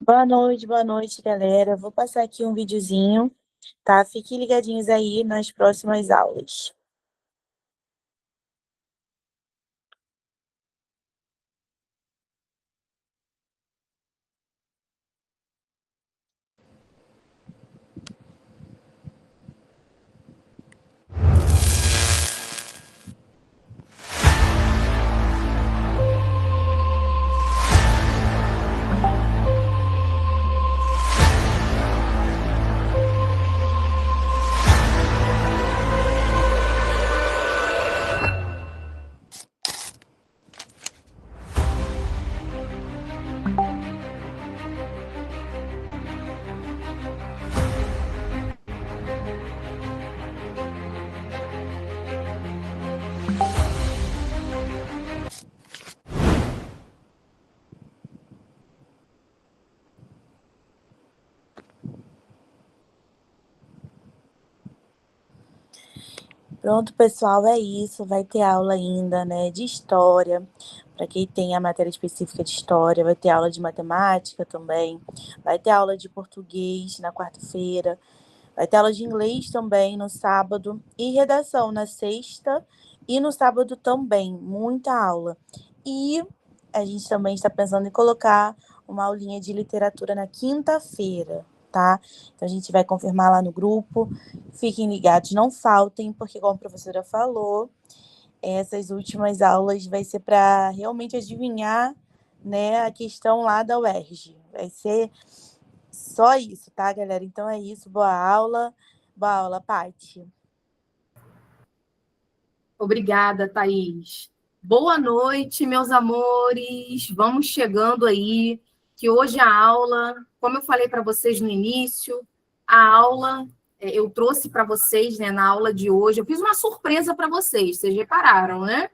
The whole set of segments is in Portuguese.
Boa noite, galera. Vou passar aqui um videozinho, tá? Fiquem ligadinhos aí nas próximas aulas. Pronto, pessoal, é isso. Vai ter aula ainda, né, de história. Para quem tem a matéria específica de história, vai ter aula de matemática também. Vai ter aula de português na quarta-feira. Vai ter aula de inglês também no sábado. E redação na sexta e no sábado também. Muita aula. E a gente também está pensando em colocar uma aulinha de literatura na quinta-feira, tá? Então a gente vai confirmar lá no grupo. Fiquem ligados, não faltem, porque como a professora falou, essas últimas aulas vai ser para realmente adivinhar, né, a questão lá da UERJ. Vai ser só isso, tá, galera? Então é isso. Boa aula. Boa aula, Paty. Obrigada, Thaís. Boa noite, meus amores. Vamos chegando aí, que hoje a aula, como eu falei para vocês no início, a aula eu trouxe para vocês, né, na aula de hoje. Eu fiz uma surpresa para vocês repararam, né?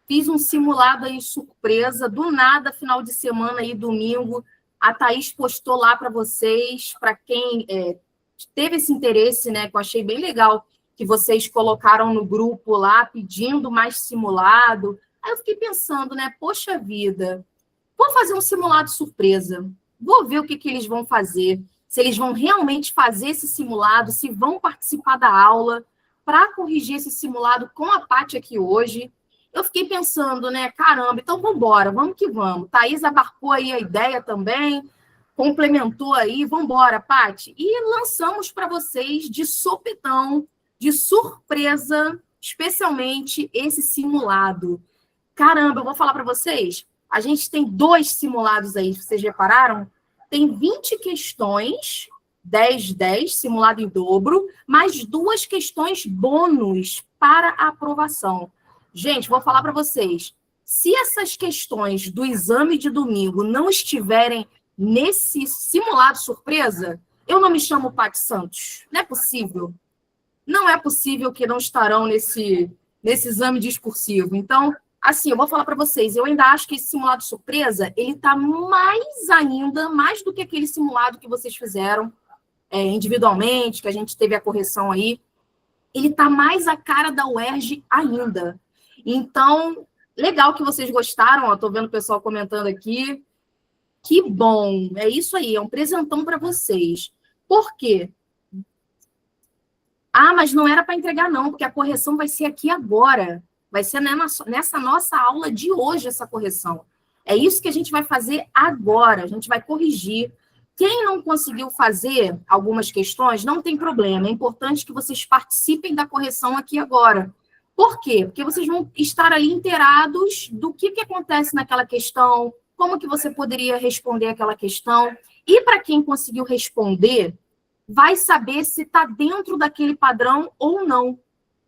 Fiz um simulado aí surpresa, do nada, final de semana aí, domingo, a Thaís postou lá para vocês, para quem teve esse interesse, né, que eu achei bem legal, que vocês colocaram no grupo lá, pedindo mais simulado. Aí eu fiquei pensando, né, poxa vida, vou fazer um simulado surpresa, vou ver o que eles vão fazer, se eles vão realmente fazer esse simulado, se vão participar da aula, para corrigir esse simulado com a Paty aqui hoje. Eu fiquei pensando, né, caramba, então vamos embora, vamos que vamos. Thaís abarcou aí a ideia também, complementou aí, vamos embora, Paty. E lançamos para vocês de sopetão, de surpresa, especialmente esse simulado. Caramba, eu vou falar para vocês, a gente tem 2 simulados aí, vocês repararam? Tem 20 questões, 10, 10, simulado em dobro, mais 2 questões bônus para a aprovação. Gente, vou falar para vocês, se essas questões do exame de domingo não estiverem nesse simulado surpresa, eu não me chamo Paty Santos. Não é possível. Não é possível que não estarão nesse exame discursivo. Então, assim, eu vou falar para vocês, eu ainda acho que esse simulado surpresa, ele está mais do que aquele simulado que vocês fizeram individualmente, que a gente teve a correção aí, ele está mais a cara da UERJ ainda. Então, legal que vocês gostaram, estou vendo o pessoal comentando aqui, que bom, é isso aí, é um presentão para vocês. Por quê? Ah, mas não era para entregar, não, porque a correção vai ser aqui agora. Vai ser nessa nossa aula de hoje, essa correção. É isso que a gente vai fazer agora. A gente vai corrigir. Quem não conseguiu fazer algumas questões, não tem problema. É importante que vocês participem da correção aqui agora. Por quê? Porque vocês vão estar ali inteirados do que acontece naquela questão, como que você poderia responder aquela questão. E para quem conseguiu responder, vai saber se está dentro daquele padrão ou não.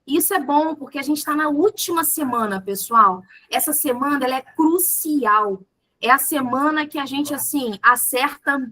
Isso é bom, porque a gente está na última semana, pessoal. Essa semana ela é crucial. É a semana que a gente, assim, acerta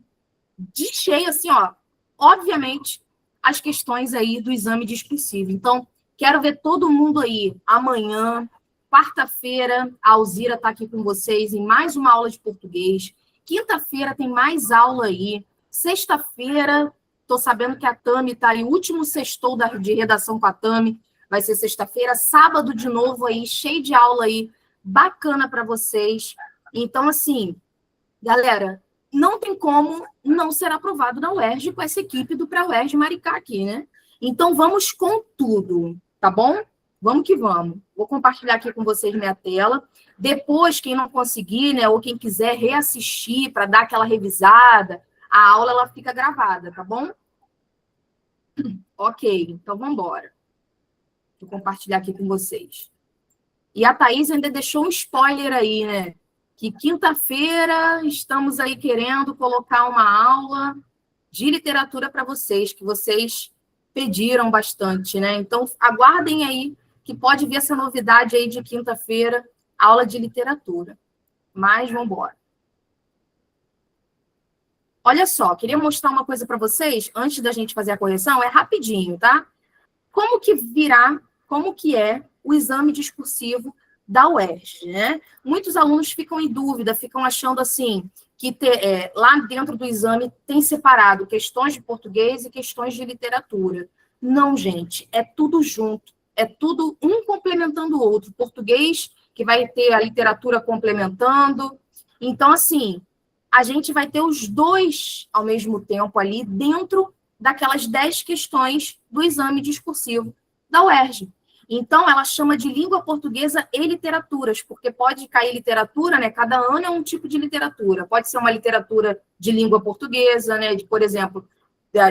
de cheio, assim, ó, obviamente, as questões aí do exame discursivo. Então, quero ver todo mundo aí amanhã, quarta-feira, a Alzira está aqui com vocês em mais uma aula de português. Quinta-feira tem mais aula aí. Sexta-feira, estou sabendo que a Tami está aí, o último sextou de redação com a Tami, vai ser sexta-feira. Sábado, de novo aí, cheio de aula aí, bacana para vocês. Então, assim, galera, não tem como não ser aprovado na UERJ com essa equipe do Pré-UERJ Maricá aqui, né? Então, vamos com tudo, tá bom? Vamos que vamos. Vou compartilhar aqui com vocês minha tela. Depois, quem não conseguir, né, ou quem quiser reassistir para dar aquela revisada, a aula ela fica gravada, tá bom? Ok, então vamos embora. Vou compartilhar aqui com vocês. E a Thaís ainda deixou um spoiler aí, né? Que quinta-feira estamos aí querendo colocar uma aula de literatura para vocês, que vocês pediram bastante, né? Então, aguardem aí, que pode vir essa novidade aí de quinta-feira, aula de literatura. Mas, vamos embora. Olha só, queria mostrar uma coisa para vocês, antes da gente fazer a correção, é rapidinho, tá? Como que é o exame discursivo da UERJ, né? Muitos alunos ficam em dúvida, ficam achando assim, que lá dentro do exame tem separado questões de português e questões de literatura. Não, gente, é tudo junto, é tudo um complementando o outro. Português, que vai ter a literatura complementando. Então, assim, a gente vai ter os dois ao mesmo tempo ali dentro daquelas 10 questões do exame discursivo da UERJ. Então, ela chama de língua portuguesa e literaturas, porque pode cair literatura, né? Cada ano é um tipo de literatura. Pode ser uma literatura de língua portuguesa, né? Por exemplo,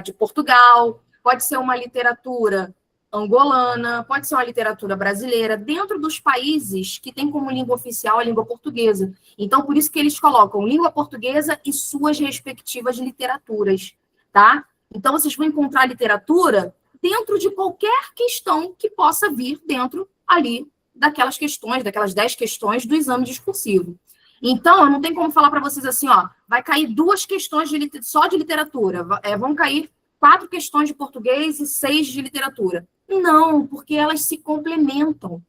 de Portugal. Pode ser uma literatura angolana, pode ser uma literatura brasileira, dentro dos países que têm como língua oficial a língua portuguesa. Então, por isso que eles colocam língua portuguesa e suas respectivas literaturas, tá? Então, vocês vão encontrar literatura dentro de qualquer questão que possa vir dentro ali daquelas questões, daquelas 10 questões do exame discursivo. Então, eu não tenho como falar para vocês assim, ó, vai cair 2 questões só de literatura, vão cair 4 questões de português e 6 de literatura. Não, porque elas se complementam.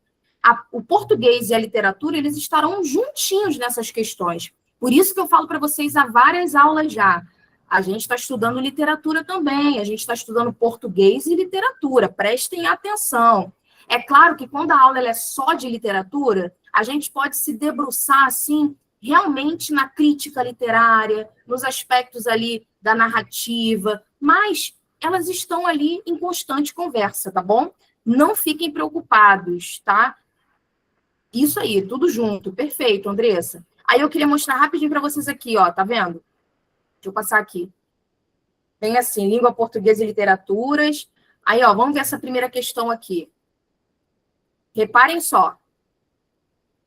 O português e a literatura, eles estarão juntinhos nessas questões. Por isso que eu falo para vocês há várias aulas já. A gente está estudando literatura também, a gente está estudando português e literatura, prestem atenção. É claro que quando a aula é só de literatura, a gente pode se debruçar, assim, realmente na crítica literária, nos aspectos ali da narrativa, mas elas estão ali em constante conversa, tá bom? Não fiquem preocupados, tá? Isso aí, tudo junto. Perfeito, Andressa. Aí eu queria mostrar rapidinho para vocês aqui, ó, tá vendo? Deixa eu passar aqui. Vem assim, língua portuguesa e literaturas. Aí, ó, vamos ver essa primeira questão aqui. Reparem só.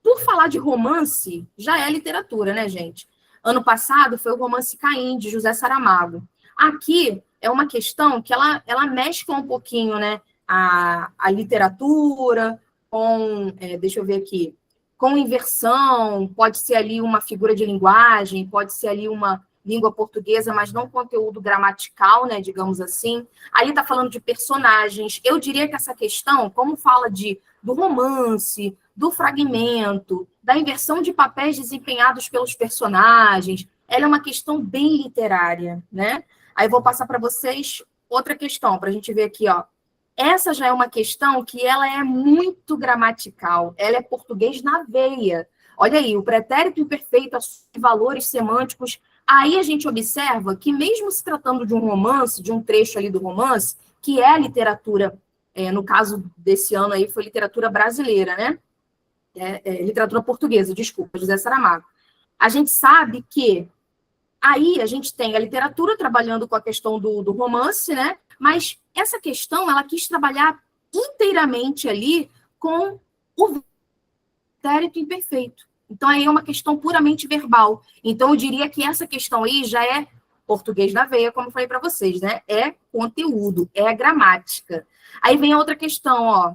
Por falar de romance, já é literatura, né, gente? Ano passado foi o romance Caim, de José Saramago. Aqui é uma questão que ela mescla um pouquinho, né, a literatura com, deixa eu ver aqui, com inversão, pode ser ali uma figura de linguagem, pode ser ali uma língua portuguesa, mas não conteúdo gramatical, né, digamos assim. Ali está falando de personagens. Eu diria que essa questão, como fala do romance, do fragmento, da inversão de papéis desempenhados pelos personagens, ela é uma questão bem literária, né? Aí vou passar para vocês outra questão, para a gente ver aqui, ó. Essa já é uma questão que ela é muito gramatical, ela é português na veia. Olha aí, o pretérito imperfeito assume valores semânticos. Aí a gente observa que, mesmo se tratando de um romance, de um trecho ali do romance, que é a literatura, no caso desse ano aí, foi literatura brasileira, né? Literatura portuguesa, desculpa, José Saramago. A gente sabe que aí a gente tem a literatura trabalhando com a questão do romance, né? Mas essa questão, ela quis trabalhar inteiramente ali com o pretérito imperfeito. Então, aí é uma questão puramente verbal. Então, eu diria que essa questão aí já é português na veia, como eu falei para vocês, né? É conteúdo, é gramática. Aí vem a outra questão, ó.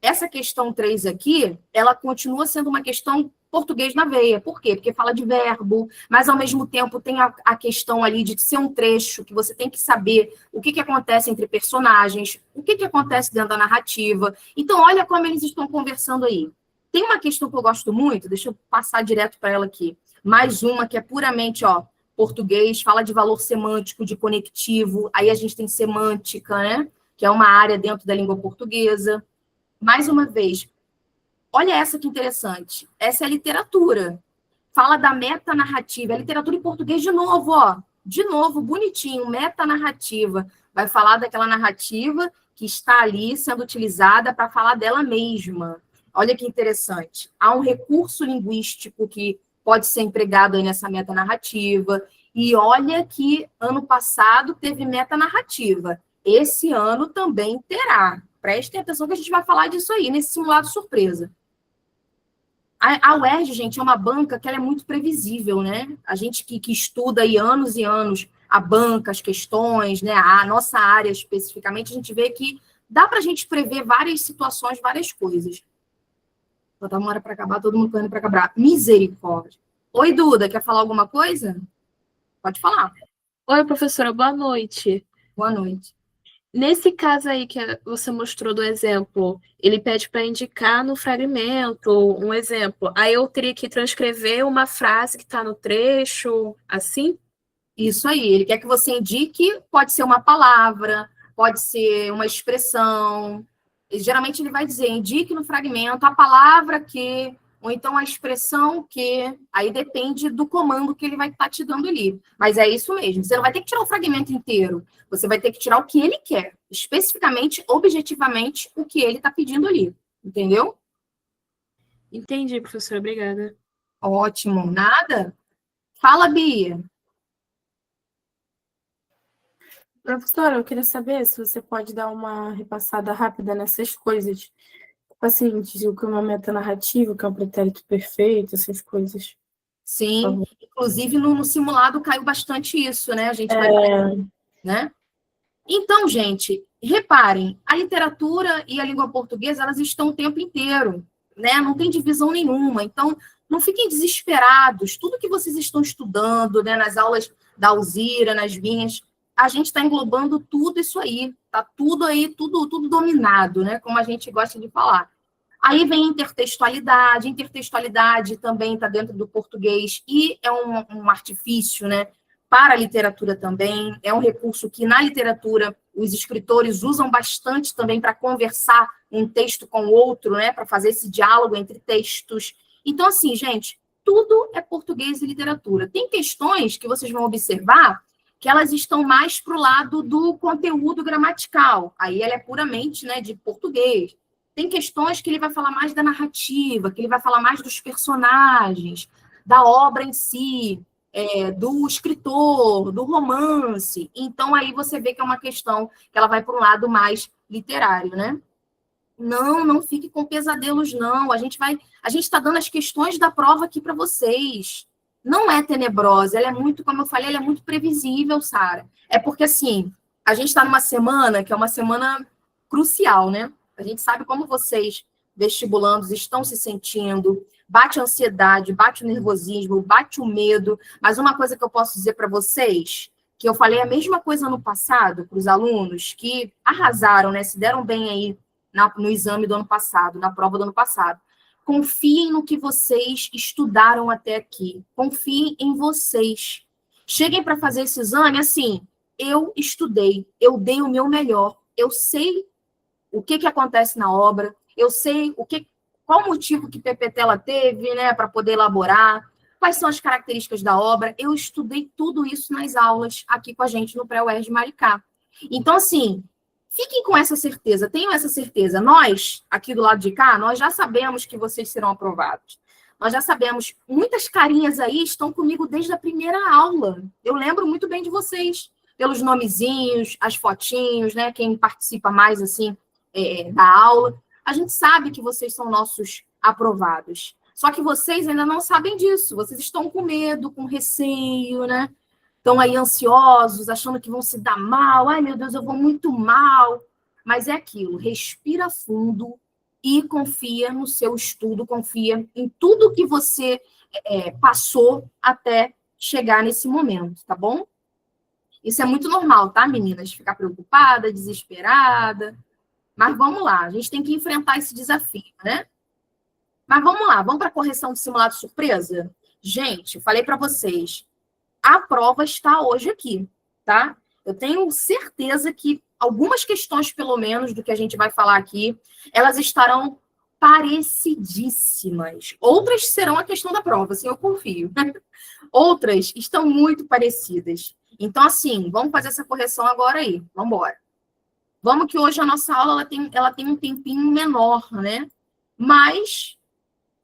Essa questão 3 aqui, ela continua sendo uma questão português na veia. Por quê? Porque fala de verbo, mas ao mesmo tempo tem a questão ali de ser um trecho que você tem que saber o que acontece entre personagens, o que acontece dentro da narrativa. Então, olha como eles estão conversando aí. Tem uma questão que eu gosto muito, deixa eu passar direto para ela aqui. Mais uma que é puramente, ó, português, fala de valor semântico, de conectivo. Aí a gente tem semântica, né? Que é uma área dentro da língua portuguesa. Mais uma vez, olha essa que interessante. Essa é a literatura. fala da metanarrativa. A literatura em português, de novo, ó. De novo, bonitinho, metanarrativa. Vai falar daquela narrativa que está ali sendo utilizada para falar dela mesma. Olha que interessante. Há um recurso linguístico que pode ser empregado aí nessa metanarrativa. E olha que ano passado teve metanarrativa. Esse ano também terá. Prestem atenção que a gente vai falar disso aí, nesse simulado surpresa. A UERJ, gente, é uma banca que ela é muito previsível, né? A gente que estuda aí anos e anos a banca, as questões, né? A nossa área especificamente, a gente vê que dá para a gente prever várias situações, várias coisas. Botar uma hora para acabar, todo mundo correndo para acabar. Misericórdia. Oi, Duda, quer falar alguma coisa? Pode falar. Oi, professora, boa noite. Boa noite. Nesse caso aí que você mostrou do exemplo, ele pede para indicar no fragmento um exemplo. Aí eu teria que transcrever uma frase que está no trecho, assim? Isso aí. Ele quer que você indique, pode ser uma palavra, pode ser uma expressão. Geralmente ele vai dizer, indique no fragmento a palavra que, ou então a expressão que, aí depende do comando que ele vai estar te dando ali. Mas é isso mesmo. Você não vai ter que tirar o fragmento inteiro. Você vai ter que tirar o que ele quer, especificamente, objetivamente, o que ele está pedindo ali. Entendeu? Entendi, professora, obrigada. Ótimo. Nada? Fala, Bia. Professora, eu queria saber se você pode dar uma repassada rápida nessas coisas. Tipo assim, o que é uma metanarrativa, o que é um pretérito perfeito, essas coisas. Sim, inclusive no simulado caiu bastante isso, né? A gente vai ver, né? Então, gente, reparem, a literatura e a língua portuguesa, elas estão o tempo inteiro, né? Não tem divisão nenhuma. Então, não fiquem desesperados. Tudo que vocês estão estudando, né, nas aulas da Alzira, nas minhas, a gente está englobando tudo isso aí. Tá tudo aí, tudo dominado, né? Como a gente gosta de falar. Aí vem intertextualidade também está dentro do português e é um artifício, né, para a literatura também, é um recurso que na literatura os escritores usam bastante também para conversar um texto com o outro, né, para fazer esse diálogo entre textos. Então, assim, gente, tudo é português e literatura. Tem questões que vocês vão observar que elas estão mais para o lado do conteúdo gramatical, aí ela é puramente, né, de português. Tem questões que ele vai falar mais da narrativa, que ele vai falar mais dos personagens, da obra em si, do escritor, do romance. Então, aí você vê que é uma questão que ela vai para um lado mais literário, né? Não fique com pesadelos, não. A gente está dando as questões da prova aqui para vocês. Não é tenebrosa, ela é muito, como eu falei, ela é muito previsível, Sara. É porque, assim, a gente está numa semana que é uma semana crucial, né? A gente sabe como vocês, vestibulandos, estão se sentindo. Bate a ansiedade, bate o nervosismo, bate o medo. Mas uma coisa que eu posso dizer para vocês, que eu falei a mesma coisa no passado para os alunos que arrasaram, né? Se deram bem aí no exame do ano passado, na prova do ano passado. Confiem no que vocês estudaram até aqui. Confiem em vocês. Cheguem para fazer esse exame assim, eu estudei, eu dei o meu melhor, eu sei o que acontece na obra, eu sei qual o motivo que PPT ela teve, né, para poder elaborar, quais são as características da obra. Eu estudei tudo isso nas aulas aqui com a gente no Pré-UERJ de Maricá. Então, assim, fiquem com essa certeza, tenham essa certeza. Nós, aqui do lado de cá, nós já sabemos que vocês serão aprovados. Nós já sabemos, muitas carinhas aí estão comigo desde a primeira aula. Eu lembro muito bem de vocês, pelos nomezinhos, as fotinhos, né, quem participa mais, assim, da aula, a gente sabe que vocês são nossos aprovados. Só que vocês ainda não sabem disso. Vocês estão com medo, com receio, né? Estão aí ansiosos, achando que vão se dar mal. Ai, meu Deus, eu vou muito mal. Mas é aquilo, respira fundo e confia no seu estudo, confia em tudo que você passou até chegar nesse momento, tá bom? Isso é muito normal, tá, meninas? Ficar preocupada, desesperada. Mas vamos lá, a gente tem que enfrentar esse desafio, né? Mas vamos lá, vamos para a correção do simulado surpresa? Gente, eu falei para vocês, a prova está hoje aqui, tá? Eu tenho certeza que algumas questões, pelo menos, do que a gente vai falar aqui, elas estarão parecidíssimas. Outras serão a questão da prova, assim eu confio. Outras estão muito parecidas. Então, assim, vamos fazer essa correção agora aí. Vamos embora. Vamos que hoje a nossa aula ela tem um tempinho menor, né? Mas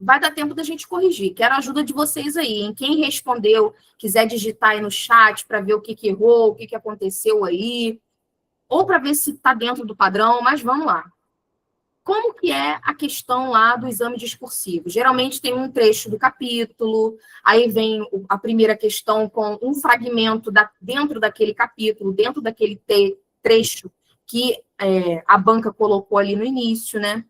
vai dar tempo da gente corrigir. Quero a ajuda de vocês aí, hein? Quem respondeu, quiser digitar aí no chat para ver o que errou, o que aconteceu aí, ou para ver se está dentro do padrão, mas vamos lá. Como que é a questão lá do exame discursivo? Geralmente tem um trecho do capítulo, aí vem a primeira questão com um fragmento dentro daquele capítulo, dentro daquele trecho que a banca colocou ali no início, né?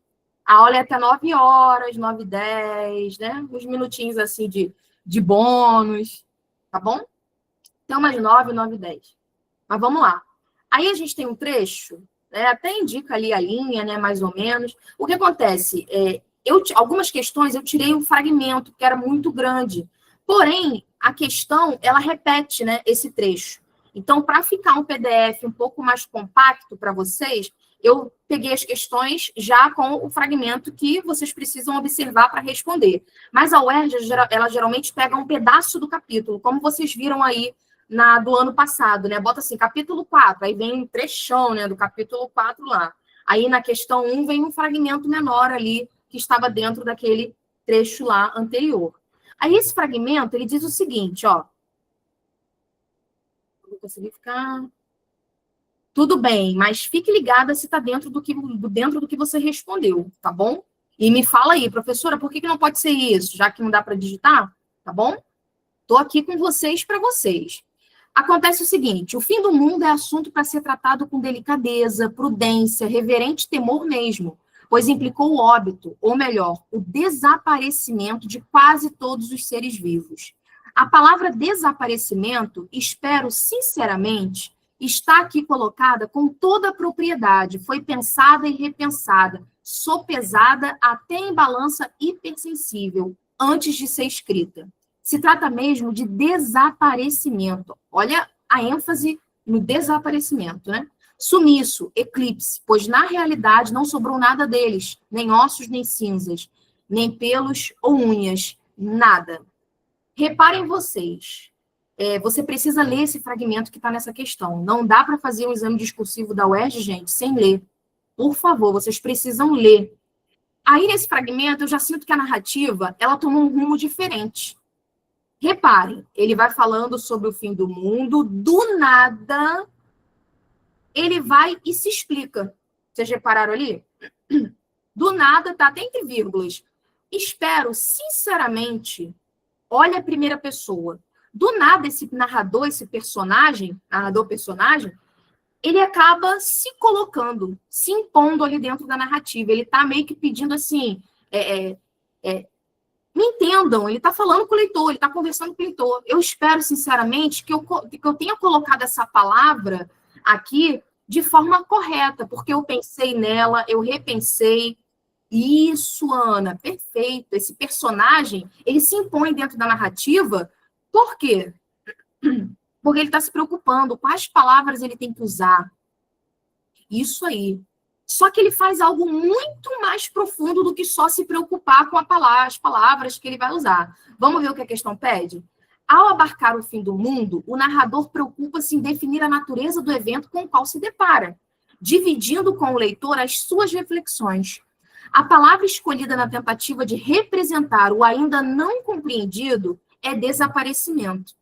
A aula é até 9 horas, 9h10, né? Uns minutinhos assim de bônus, tá bom? Então, umas 9, 9h10. Mas vamos lá. Aí a gente tem um trecho, né, até indica ali a linha, né, mais ou menos. O que acontece? Algumas questões eu tirei um fragmento, que era muito grande. Porém, a questão, ela repete, né, esse trecho. Então, para ficar um PDF um pouco mais compacto para vocês, eu peguei as questões já com o fragmento que vocês precisam observar para responder. Mas a UERJ, ela geralmente pega um pedaço do capítulo, como vocês viram aí do ano passado, né? Bota assim, capítulo 4, aí vem um trechão, né, do capítulo 4 lá. Aí na questão 1 vem um fragmento menor ali, que estava dentro daquele trecho lá anterior. Aí esse fragmento, ele diz o seguinte, ó. Não vou conseguir ficar... Tudo bem, mas fique ligada se está dentro do que você respondeu, tá bom? E me fala aí, professora, por que não pode ser isso? Já que não dá para digitar, tá bom? Estou aqui com vocês para vocês. Acontece o seguinte, o fim do mundo é assunto para ser tratado com delicadeza, prudência, reverente temor mesmo, pois implicou o óbito, ou melhor, o desaparecimento de quase todos os seres vivos. A palavra desaparecimento, espero sinceramente, está aqui colocada com toda a propriedade, foi pensada e repensada, sopesada até em balança hipersensível, antes de ser escrita. Se trata mesmo de desaparecimento. Olha a ênfase no desaparecimento, né? Sumiço, eclipse, pois na realidade não sobrou nada deles, nem ossos, nem cinzas, nem pelos ou unhas, nada. Reparem vocês, você precisa ler esse fragmento que está nessa questão. Não dá para fazer um exame discursivo da UERJ, gente, sem ler. Por favor, vocês precisam ler. Aí, nesse fragmento, eu já sinto que a narrativa, ela tomou um rumo diferente. Reparem, ele vai falando sobre o fim do mundo, do nada, ele vai e se explica. Vocês repararam ali? Do nada, tá até entre vírgulas. Espero, sinceramente, olha a primeira pessoa. Do nada, esse narrador, esse personagem, ele acaba se colocando, se impondo ali dentro da narrativa. Ele tá meio que pedindo assim... Me entendam, ele está falando com o leitor, ele está conversando com o leitor. Eu espero, sinceramente, que eu tenha colocado essa palavra aqui de forma correta, porque eu pensei nela, eu repensei. Isso, Ana, perfeito. Esse personagem, ele se impõe dentro da narrativa. Por quê? Porque ele está se preocupando. Quais palavras ele tem que usar? Isso aí. Só que ele faz algo muito mais profundo do que só se preocupar com as palavras que ele vai usar. Vamos ver o que a questão pede? Ao abarcar o fim do mundo, o narrador preocupa-se em definir a natureza do evento com o qual se depara, dividindo com o leitor as suas reflexões. A palavra escolhida na tentativa de representar o ainda não compreendido é desaparecimento.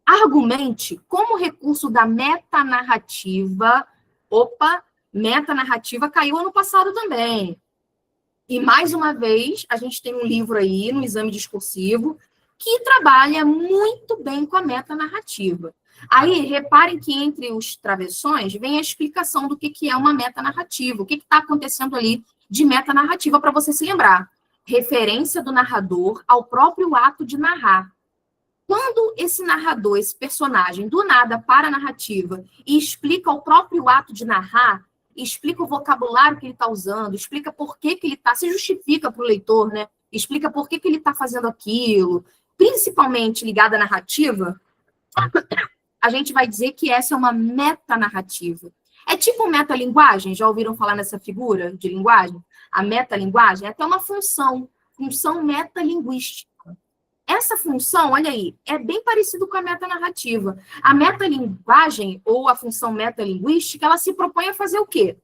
Argumente como recurso da metanarrativa... Metanarrativa caiu ano passado também. E, mais uma vez, a gente tem um livro aí, no exame discursivo, que trabalha muito bem com a metanarrativa. Aí, reparem que entre os travessões vem a explicação do que é uma metanarrativa, o que está acontecendo ali de metanarrativa, para você se lembrar. Referência do narrador ao próprio ato de narrar. Quando esse narrador, esse personagem, do nada para a narrativa e explica o próprio ato de narrar, explica o vocabulário que ele está usando, explica por que ele está, se justifica para o leitor, né? Explica por que ele está fazendo aquilo, principalmente ligada à narrativa, a gente vai dizer que essa é uma metanarrativa. É tipo metalinguagem, já ouviram falar nessa figura de linguagem? a metalinguagem? É até uma função metalinguística. Essa função, olha aí, é bem parecido com a metanarrativa. A metalinguagem, ou a função metalinguística, ela se propõe a fazer o quê?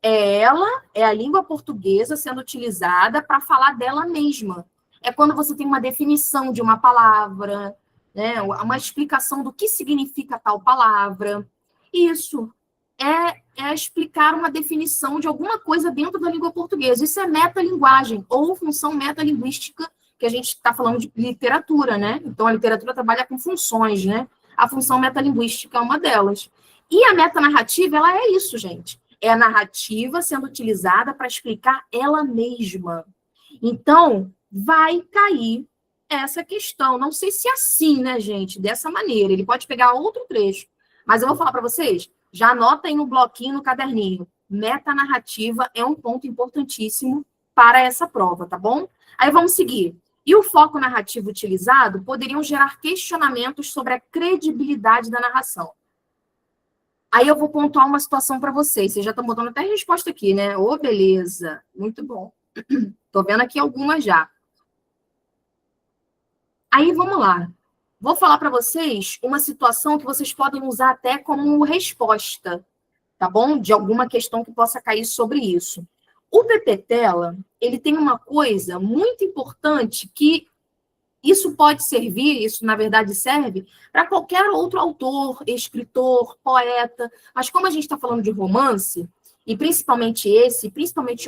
Ela é a língua portuguesa sendo utilizada para falar dela mesma. É quando você tem uma definição de uma palavra, né, uma explicação do que significa tal palavra. Isso é explicar uma definição de alguma coisa dentro da língua portuguesa. Isso é metalinguagem, ou função metalinguística, que a gente está falando de literatura, né? Então, a literatura trabalha com funções, né? A função metalinguística é uma delas. E a metanarrativa, ela é isso, gente. É a narrativa sendo utilizada para explicar ela mesma. Então, vai cair essa questão. Não sei se é assim, né, gente? Dessa maneira. Ele pode pegar outro trecho. Mas eu vou falar para vocês. Já anota aí no bloquinho, no caderninho. Metanarrativa é um ponto importantíssimo para essa prova, tá bom? Aí vamos seguir. E o foco narrativo utilizado poderiam gerar questionamentos sobre a credibilidade da narração. Aí eu vou pontuar uma situação para vocês. Vocês já estão botando até resposta aqui, né? Ô, beleza. Muito bom. Tô vendo aqui algumas já. Aí, vamos lá. Vou falar para vocês uma situação que vocês podem usar até como resposta, tá bom? De alguma questão que possa cair sobre isso. O PPTela, ele tem uma coisa muito importante que isso pode servir, isso na verdade serve, para qualquer outro autor, escritor, poeta. Mas como a gente está falando de romance, e principalmente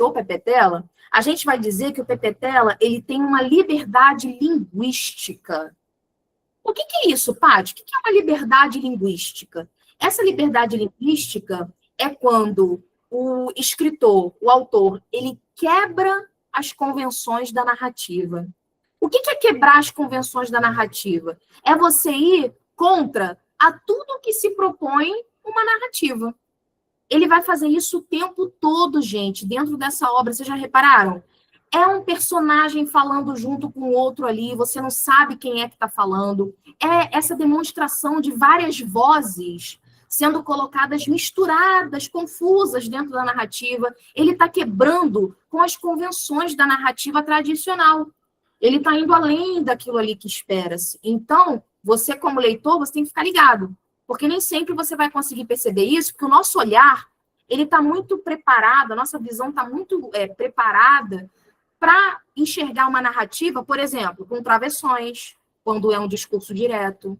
o PPTela, a gente vai dizer que o PPTela, ele tem uma liberdade linguística. O que é isso, Paty? O que é uma liberdade linguística? Essa liberdade linguística é quando o escritor, o autor, ele quebra as convenções da narrativa. O que é quebrar as convenções da narrativa? É você ir contra a tudo que se propõe uma narrativa. Ele vai fazer isso o tempo todo, gente, dentro dessa obra. Vocês já repararam? É um personagem falando junto com o outro ali, você não sabe quem é que está falando. É essa demonstração de várias vozes sendo colocadas misturadas, confusas dentro da narrativa. Ele está quebrando com as convenções da narrativa tradicional. Ele está indo além daquilo ali que espera-se. Então, você como leitor, você tem que ficar ligado. Porque nem sempre você vai conseguir perceber isso, porque o nosso olhar, ele está muito preparado, a nossa visão está muito preparada para enxergar uma narrativa, por exemplo, com travessões, quando é um discurso direto.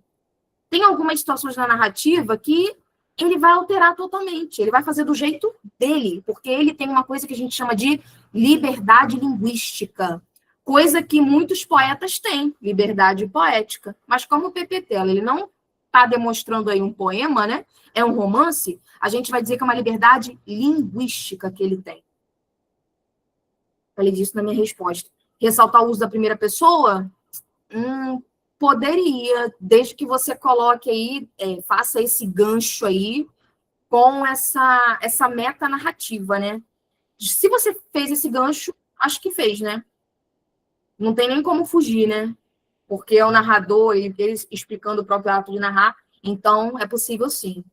Tem algumas situações na narrativa que ele vai alterar totalmente, ele vai fazer do jeito dele, porque ele tem uma coisa que a gente chama de liberdade linguística, coisa que muitos poetas têm, liberdade poética. Mas como o PPTela, ele não está demonstrando aí um poema, né? É um romance, a gente vai dizer que é uma liberdade linguística que ele tem. Falei disso na minha resposta. Ressaltar o uso da primeira pessoa? Poderia, desde que você coloque aí, faça esse gancho aí com essa metanarrativa, né? Se você fez esse gancho, acho que fez, né? Não tem nem como fugir, né? Porque é o narrador, ele explicando o próprio ato de narrar, então é possível sim.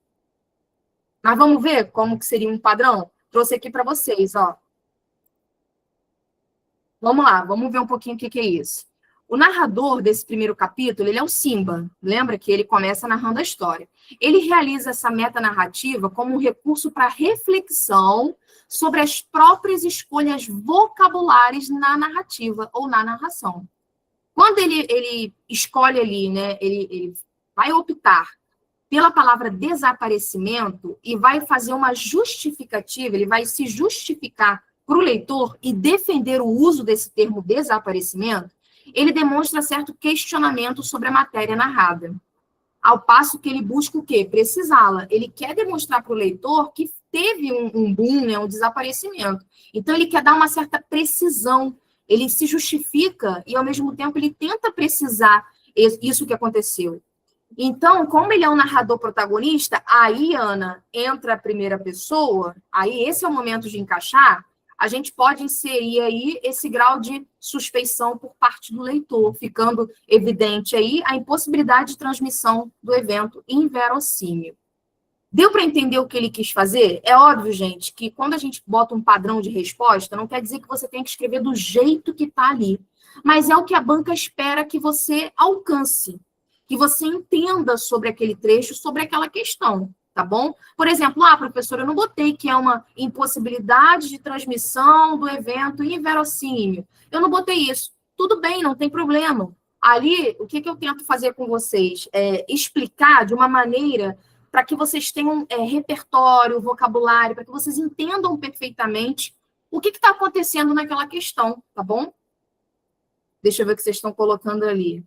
Mas vamos ver como que seria um padrão? Trouxe aqui para vocês, ó. Vamos lá, vamos ver um pouquinho o que é isso. O narrador desse primeiro capítulo, ele é o Simba. Lembra que ele começa narrando a história. Ele realiza essa metanarrativa como um recurso para reflexão sobre as próprias escolhas vocabulares na narrativa ou na narração. Quando ele escolhe ali, né, ele vai optar pela palavra desaparecimento e vai fazer uma justificativa, ele vai se justificar para o leitor e defender o uso desse termo desaparecimento, ele demonstra certo questionamento sobre a matéria narrada. Ao passo que ele busca o quê? Precisá-la. Ele quer demonstrar para o leitor que teve um boom, né, um desaparecimento. Então, ele quer dar uma certa precisão. Ele se justifica e, ao mesmo tempo, ele tenta precisar isso que aconteceu. Então, como ele é um narrador protagonista, aí, Ana, entra a primeira pessoa, aí esse é o momento de encaixar, a gente pode inserir aí esse grau de suspeição por parte do leitor, ficando evidente aí a impossibilidade de transmissão do evento inverossímil. Deu para entender o que ele quis fazer? É óbvio, gente, que quando a gente bota um padrão de resposta, não quer dizer que você tem que escrever do jeito que está ali. Mas é o que a banca espera que você alcance, que você entenda sobre aquele trecho, sobre aquela questão, tá bom? Por exemplo, professora, eu não botei que é uma impossibilidade de transmissão do evento inverossímil. Eu não botei isso. Tudo bem, não tem problema. Ali, o que eu tento fazer com vocês? É explicar de uma maneira para que vocês tenham repertório, vocabulário, para que vocês entendam perfeitamente o que está acontecendo naquela questão, tá bom? Deixa eu ver o que vocês estão colocando ali.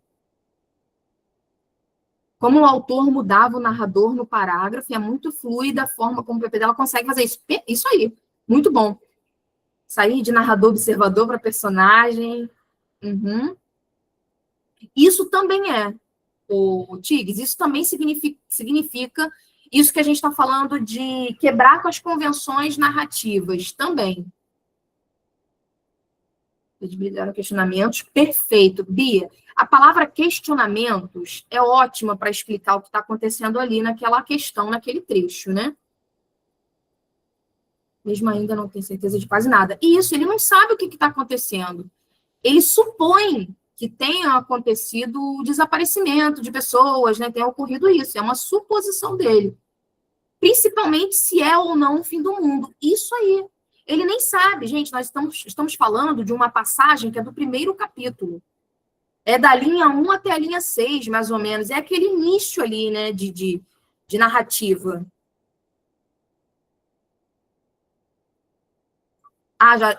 Como o autor mudava o narrador no parágrafo, e é muito fluida a forma como o PP dela consegue fazer isso. Isso aí, muito bom. Sair de narrador observador para personagem. Uhum. Isso também o Tigres, isso também significa isso que a gente está falando de quebrar com as convenções narrativas também. Credibilidade, questionamentos, perfeito. Bia, a palavra questionamentos é ótima para explicar o que está acontecendo ali naquela questão, naquele trecho, né? Mesmo ainda não tem certeza de quase nada. E isso, ele não sabe o que está acontecendo. Ele supõe que tenha acontecido o desaparecimento de pessoas, né? Tenha ocorrido isso. É uma suposição dele. Principalmente se é ou não o fim do mundo. Isso aí. Ele nem sabe, gente, nós estamos falando de uma passagem que é do primeiro capítulo. É da linha 1 até a linha 6, mais ou menos. É aquele início ali, né, de narrativa.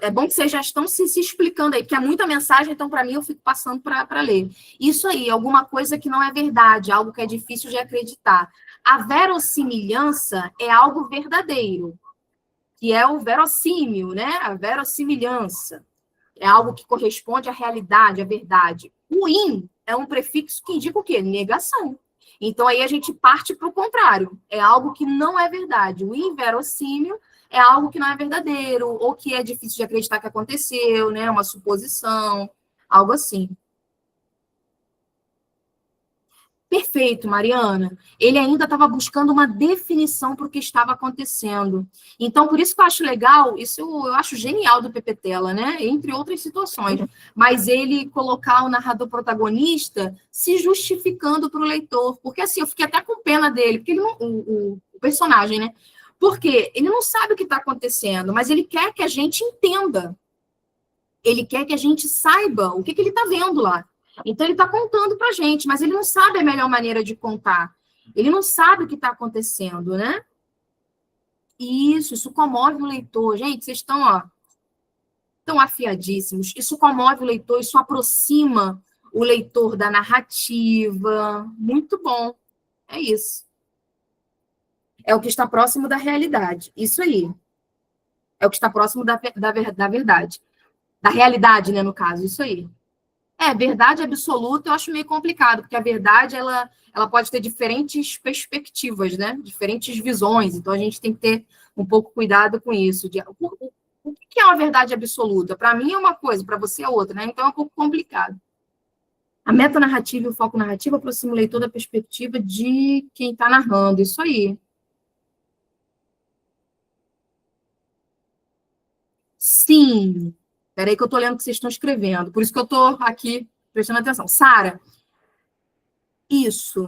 É bom que vocês já estão se explicando aí, porque é muita mensagem, então, para mim, eu fico passando para ler. Isso aí, alguma coisa que não é verdade, algo que é difícil de acreditar. A verossimilhança é algo verdadeiro, que é o verossímil, né? A verossimilhança. É algo que corresponde à realidade, à verdade. O in é um prefixo que indica o quê? Negação. Então, aí a gente parte para o contrário. É algo que não é verdade. O inverossímil é algo que não é verdadeiro, ou que é difícil de acreditar que aconteceu, né? Uma suposição, algo assim. Perfeito, Mariana. Ele ainda estava buscando uma definição para o que estava acontecendo. Então, por isso que eu acho legal, isso eu acho genial do Pepe Tela, né? Entre outras situações. Mas ele colocar o narrador protagonista se justificando para o leitor. Porque assim, eu fiquei até com pena dele, porque ele não, o personagem, né? Porque ele não sabe o que está acontecendo, mas ele quer que a gente entenda. Ele quer que a gente saiba o que ele está vendo lá. Então, ele está contando para a gente, mas ele não sabe a melhor maneira de contar. Ele não sabe o que está acontecendo, né? Isso comove o leitor. Gente, vocês estão afiadíssimos. Isso comove o leitor, isso aproxima o leitor da narrativa. Muito bom. É isso. É o que está próximo da realidade. Isso aí. É o que está próximo da verdade. Da realidade, né, no caso. Isso aí. Verdade absoluta eu acho meio complicado, porque a verdade, ela pode ter diferentes perspectivas, né? Diferentes visões, então a gente tem que ter um pouco cuidado com isso. O que é uma verdade absoluta? Para mim é uma coisa, para você é outra, né? Então é um pouco complicado. A metanarrativa e o foco narrativo aproxima o leitor da perspectiva de quem está narrando, isso aí. Sim. Espera aí que eu estou lendo o que vocês estão escrevendo. Por isso que eu estou aqui prestando atenção. Sara, isso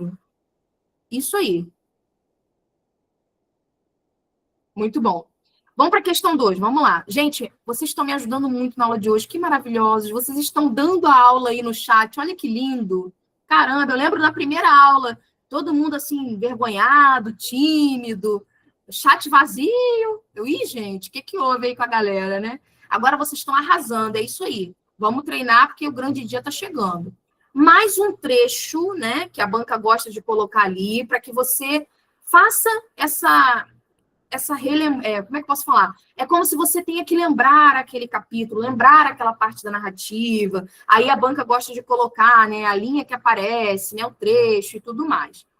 aí. Muito bom. Vamos para a questão 2, vamos lá. Gente, vocês estão me ajudando muito na aula de hoje, que maravilhosos. Vocês estão dando a aula aí no chat, olha que lindo. Caramba, eu lembro da primeira aula, todo mundo assim, envergonhado, tímido, chat vazio. Gente, o que houve aí com a galera, né? Agora vocês estão arrasando, é isso aí. Vamos treinar, porque o grande dia está chegando. Mais um trecho, né, que a banca gosta de colocar ali, para que você faça como é que eu posso falar? É como se você tenha que lembrar aquele capítulo, lembrar aquela parte da narrativa. Aí a banca gosta de colocar, né, a linha que aparece, né, o trecho e tudo mais.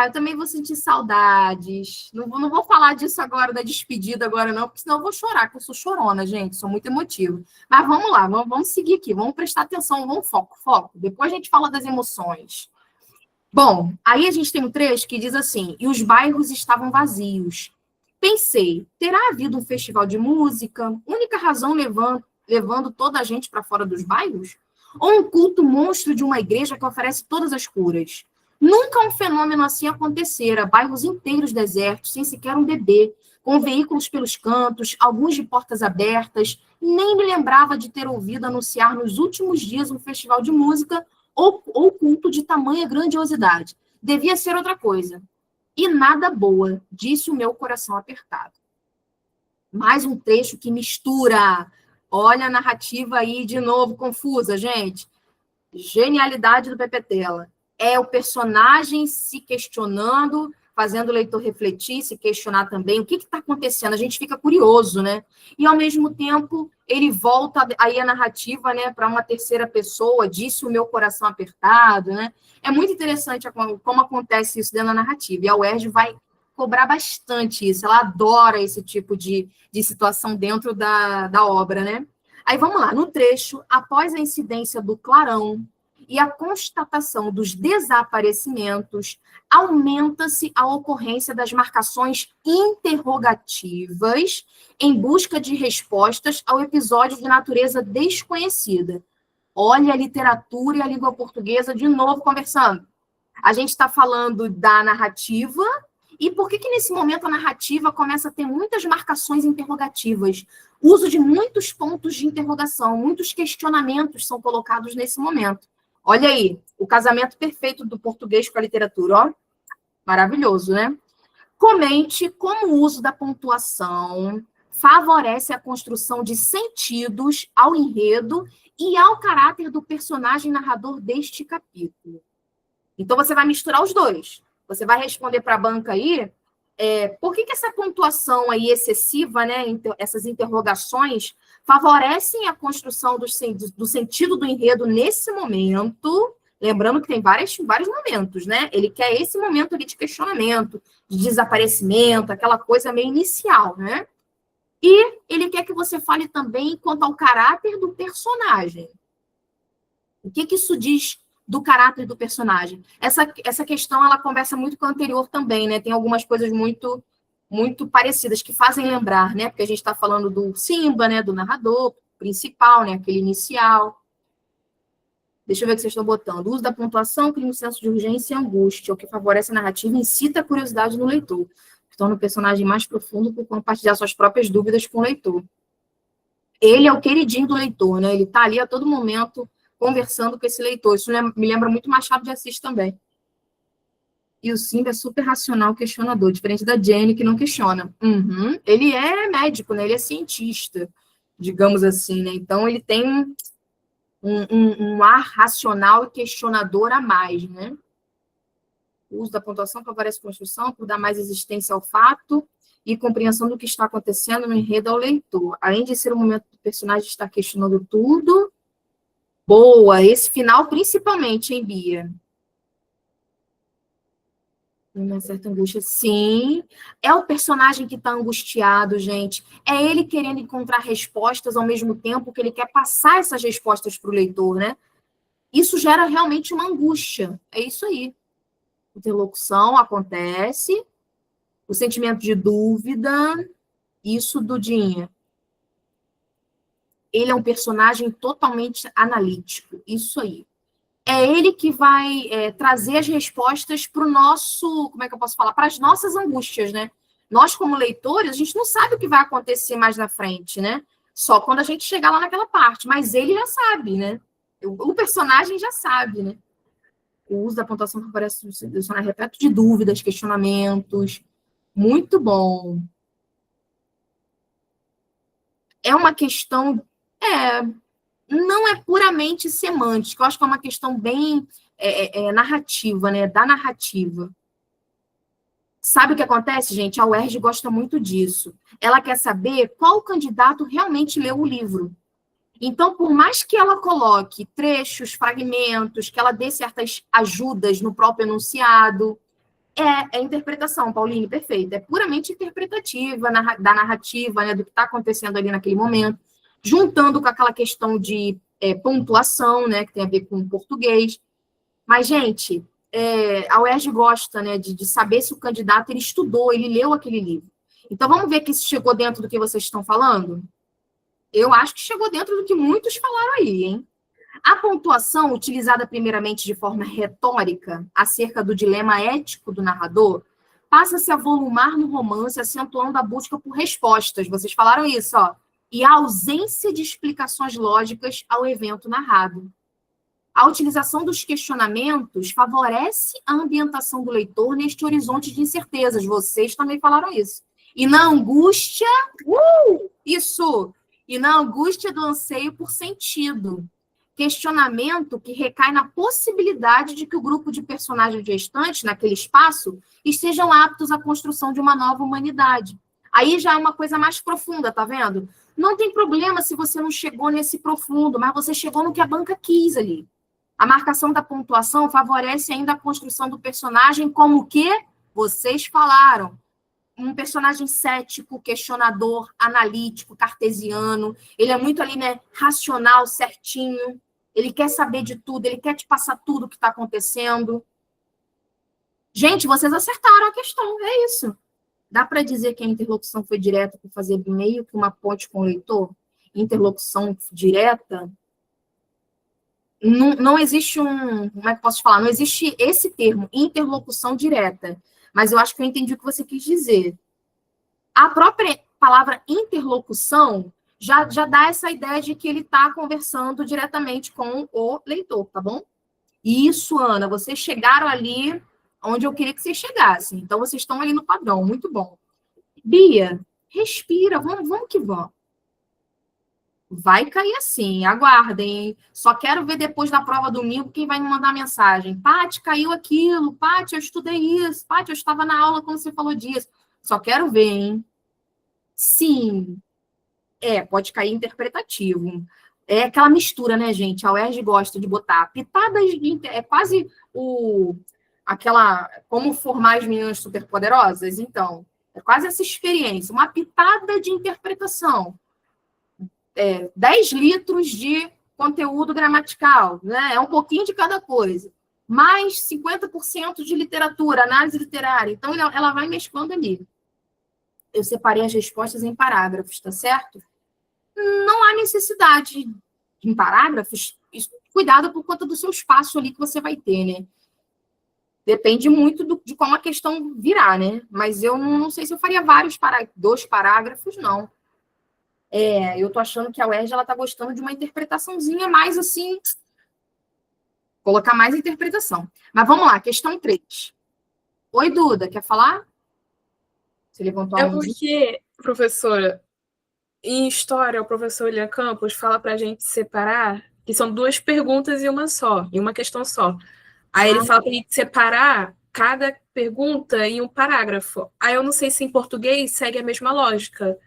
Eu também vou sentir saudades. Não vou falar disso agora, da despedida agora não, porque senão eu vou chorar, porque eu sou chorona, gente, sou muito emotiva. Mas vamos lá, vamos seguir aqui, vamos prestar atenção, vamos foco. Depois a gente fala das emoções. Bom, aí a gente tem um trecho que diz assim: e os bairros estavam vazios. Pensei, terá havido um festival de música, única razão levando toda a gente para fora dos bairros? Ou um culto monstro de uma igreja que oferece todas as curas? Nunca um fenômeno assim acontecera, bairros inteiros desertos, sem sequer um bebê, com veículos pelos cantos, alguns de portas abertas. Nem me lembrava de ter ouvido anunciar nos últimos dias um festival de música ou culto de tamanha grandiosidade. Devia ser outra coisa. E nada boa, disse o meu coração apertado. Mais um trecho que mistura. Olha a narrativa aí de novo confusa, gente. Genialidade do Pepe Tela. É o personagem se questionando, fazendo o leitor refletir, se questionar também o que está acontecendo. A gente fica curioso, né? E, ao mesmo tempo, ele volta aí a narrativa, né, para uma terceira pessoa, disse o meu coração apertado, né? É muito interessante como acontece isso dentro da narrativa. E a UERJ vai cobrar bastante isso. Ela adora esse tipo de situação dentro da obra, né? Aí vamos lá, no trecho, após a incidência do clarão e a constatação dos desaparecimentos, aumenta-se a ocorrência das marcações interrogativas em busca de respostas ao episódio de natureza desconhecida. Olha a literatura e a língua portuguesa de novo conversando. A gente está falando da narrativa, e por que nesse momento a narrativa começa a ter muitas marcações interrogativas? Uso de muitos pontos de interrogação, muitos questionamentos são colocados nesse momento. Olha aí, o casamento perfeito do português com a literatura, ó. Maravilhoso, né? Comente como o uso da pontuação favorece a construção de sentidos ao enredo e ao caráter do personagem narrador deste capítulo. Então, você vai misturar os dois. Você vai responder para a banca aí por que essa pontuação aí excessiva, né, essas interrogações, favorecem a construção do sentido do enredo nesse momento. Lembrando que tem vários momentos, né? Ele quer esse momento ali de questionamento, de desaparecimento, aquela coisa meio inicial, né? E ele quer que você fale também quanto ao caráter do personagem. O que isso diz do caráter do personagem? Essa questão, ela conversa muito com a anterior também, né? Tem algumas coisas muito, muito parecidas que fazem lembrar, né? Porque a gente está falando do Simba, né? Do narrador principal, né? Aquele inicial. Deixa eu ver o que vocês estão botando. O uso da pontuação cria um senso de urgência e angústia, o que favorece a narrativa e incita a curiosidade no leitor, que torna o personagem mais profundo por compartilhar suas próprias dúvidas com o leitor. Ele é o queridinho do leitor, né? Ele está ali a todo momento conversando com esse leitor. Isso me lembra muito Machado de Assis também. E o Simba é super racional, questionador, diferente da Jenny, que não questiona. Ele é médico, né? Ele é cientista, digamos assim, né? Então, ele tem um ar racional e questionador a mais, né? O uso da pontuação favorece a construção por dar mais existência ao fato e compreensão do que está acontecendo no enredo ao leitor. Além de ser o momento do personagem estar questionando tudo. Boa! Esse final, principalmente, hein, Bia? Uma certa angústia. Sim, é o personagem que está angustiado, gente. É ele querendo encontrar respostas ao mesmo tempo que ele quer passar essas respostas para o leitor, né? Isso gera realmente uma angústia. É isso aí. Interlocução acontece, o sentimento de dúvida, isso, Dudinha. Ele é um personagem totalmente analítico, isso aí. É ele que vai trazer as respostas para o nosso, como é que eu posso falar? Para as nossas angústias, né? Nós, como leitores, a gente não sabe o que vai acontecer mais na frente, né? Só quando a gente chegar lá naquela parte. Mas ele já sabe, né? O personagem já sabe, né? O uso da pontuação favorece o dicionário repleto de dúvidas, questionamentos. Muito bom. É uma questão... não é puramente semântica, eu acho que é uma questão bem narrativa, né? Da narrativa. Sabe o que acontece, gente? A UERJ gosta muito disso. Ela quer saber qual candidato realmente leu o livro. Então, por mais que ela coloque trechos, fragmentos, que ela dê certas ajudas no próprio enunciado, é interpretação, Pauline, perfeito. É puramente interpretativa da narrativa, né? Do que está acontecendo ali naquele momento, juntando com aquela questão de pontuação, né, que tem a ver com o português. Mas, gente, a UERJ gosta, né, de saber se o candidato ele estudou, ele leu aquele livro. Então, vamos ver que isso chegou dentro do que vocês estão falando? Eu acho que chegou dentro do que muitos falaram aí, hein? A pontuação, utilizada primeiramente de forma retórica acerca do dilema ético do narrador, passa-se a volumar no romance, acentuando a busca por respostas. Vocês falaram isso, ó. E a ausência de explicações lógicas ao evento narrado. A utilização dos questionamentos favorece a ambientação do leitor neste horizonte de incertezas. Vocês também falaram isso. E na angústia... Isso! E na angústia do anseio por sentido. Questionamento que recai na possibilidade de que o grupo de personagens restantes, naquele espaço, estejam aptos à construção de uma nova humanidade. Aí já é uma coisa mais profunda, tá vendo? Não tem problema se você não chegou nesse profundo, mas você chegou no que a banca quis ali. A marcação da pontuação favorece ainda a construção do personagem como o quê? Vocês falaram. Um personagem cético, questionador, analítico, cartesiano. Ele é muito ali, né, racional, certinho. Ele quer saber de tudo, ele quer te passar tudo o que está acontecendo. Gente, vocês acertaram a questão, é isso. Dá para dizer que a interlocução foi direta por fazer meio que uma ponte com o leitor? Interlocução direta? Não existe como é que eu posso falar? Não existe esse termo, interlocução direta. Mas eu acho que eu entendi o que você quis dizer. A própria palavra interlocução já dá essa ideia de que ele está conversando diretamente com o leitor, tá bom? Isso, Ana, vocês chegaram ali onde eu queria que vocês chegassem. Então, vocês estão ali no padrão, muito bom. Bia, respira, vamos que vamos. Vai cair assim, aguardem. Só quero ver depois da prova domingo quem vai me mandar mensagem. Paty, caiu aquilo. Paty, eu estudei isso. Paty, eu estava na aula quando você falou disso. Só quero ver, hein? Sim. Pode cair interpretativo. É aquela mistura, né, gente? A UERJ gosta de botar pitadas de... É quase como formar as meninas superpoderosas. Então, é quase essa experiência. Uma pitada de interpretação. 10 litros de conteúdo gramatical, né? É um pouquinho de cada coisa. Mais 50% de literatura, análise literária. Então, ela vai mesclando ali. Eu separei as respostas em parágrafos, tá certo? Não há necessidade em parágrafos. Cuidado por conta do seu espaço ali que você vai ter, né? Depende muito de como a questão virá, né? Mas eu não sei se eu faria 2 parágrafos, não. Eu tô achando que a UERJ, ela tá gostando de uma interpretaçãozinha mais assim, colocar mais interpretação. Mas vamos lá, questão 3. Oi, Duda, quer falar? Você levantou a mão. Porque, professora, em história, o professor William Campos fala pra gente separar, que são 2 perguntas e uma questão só. Aí ele fala pra gente separar cada pergunta em um parágrafo. Aí eu não sei se em português segue a mesma lógica.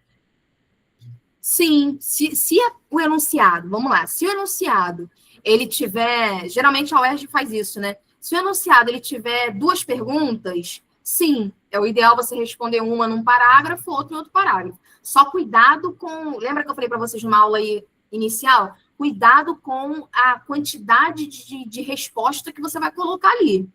Sim, se o enunciado, vamos lá, se o enunciado, ele tiver, geralmente a UERJ faz isso, né? Se o enunciado, ele tiver 2 perguntas, sim, é o ideal você responder uma num parágrafo, outra em outro parágrafo. Só cuidado com, lembra que eu falei para vocês numa aula aí inicial? Cuidado com a quantidade de resposta que você vai colocar ali.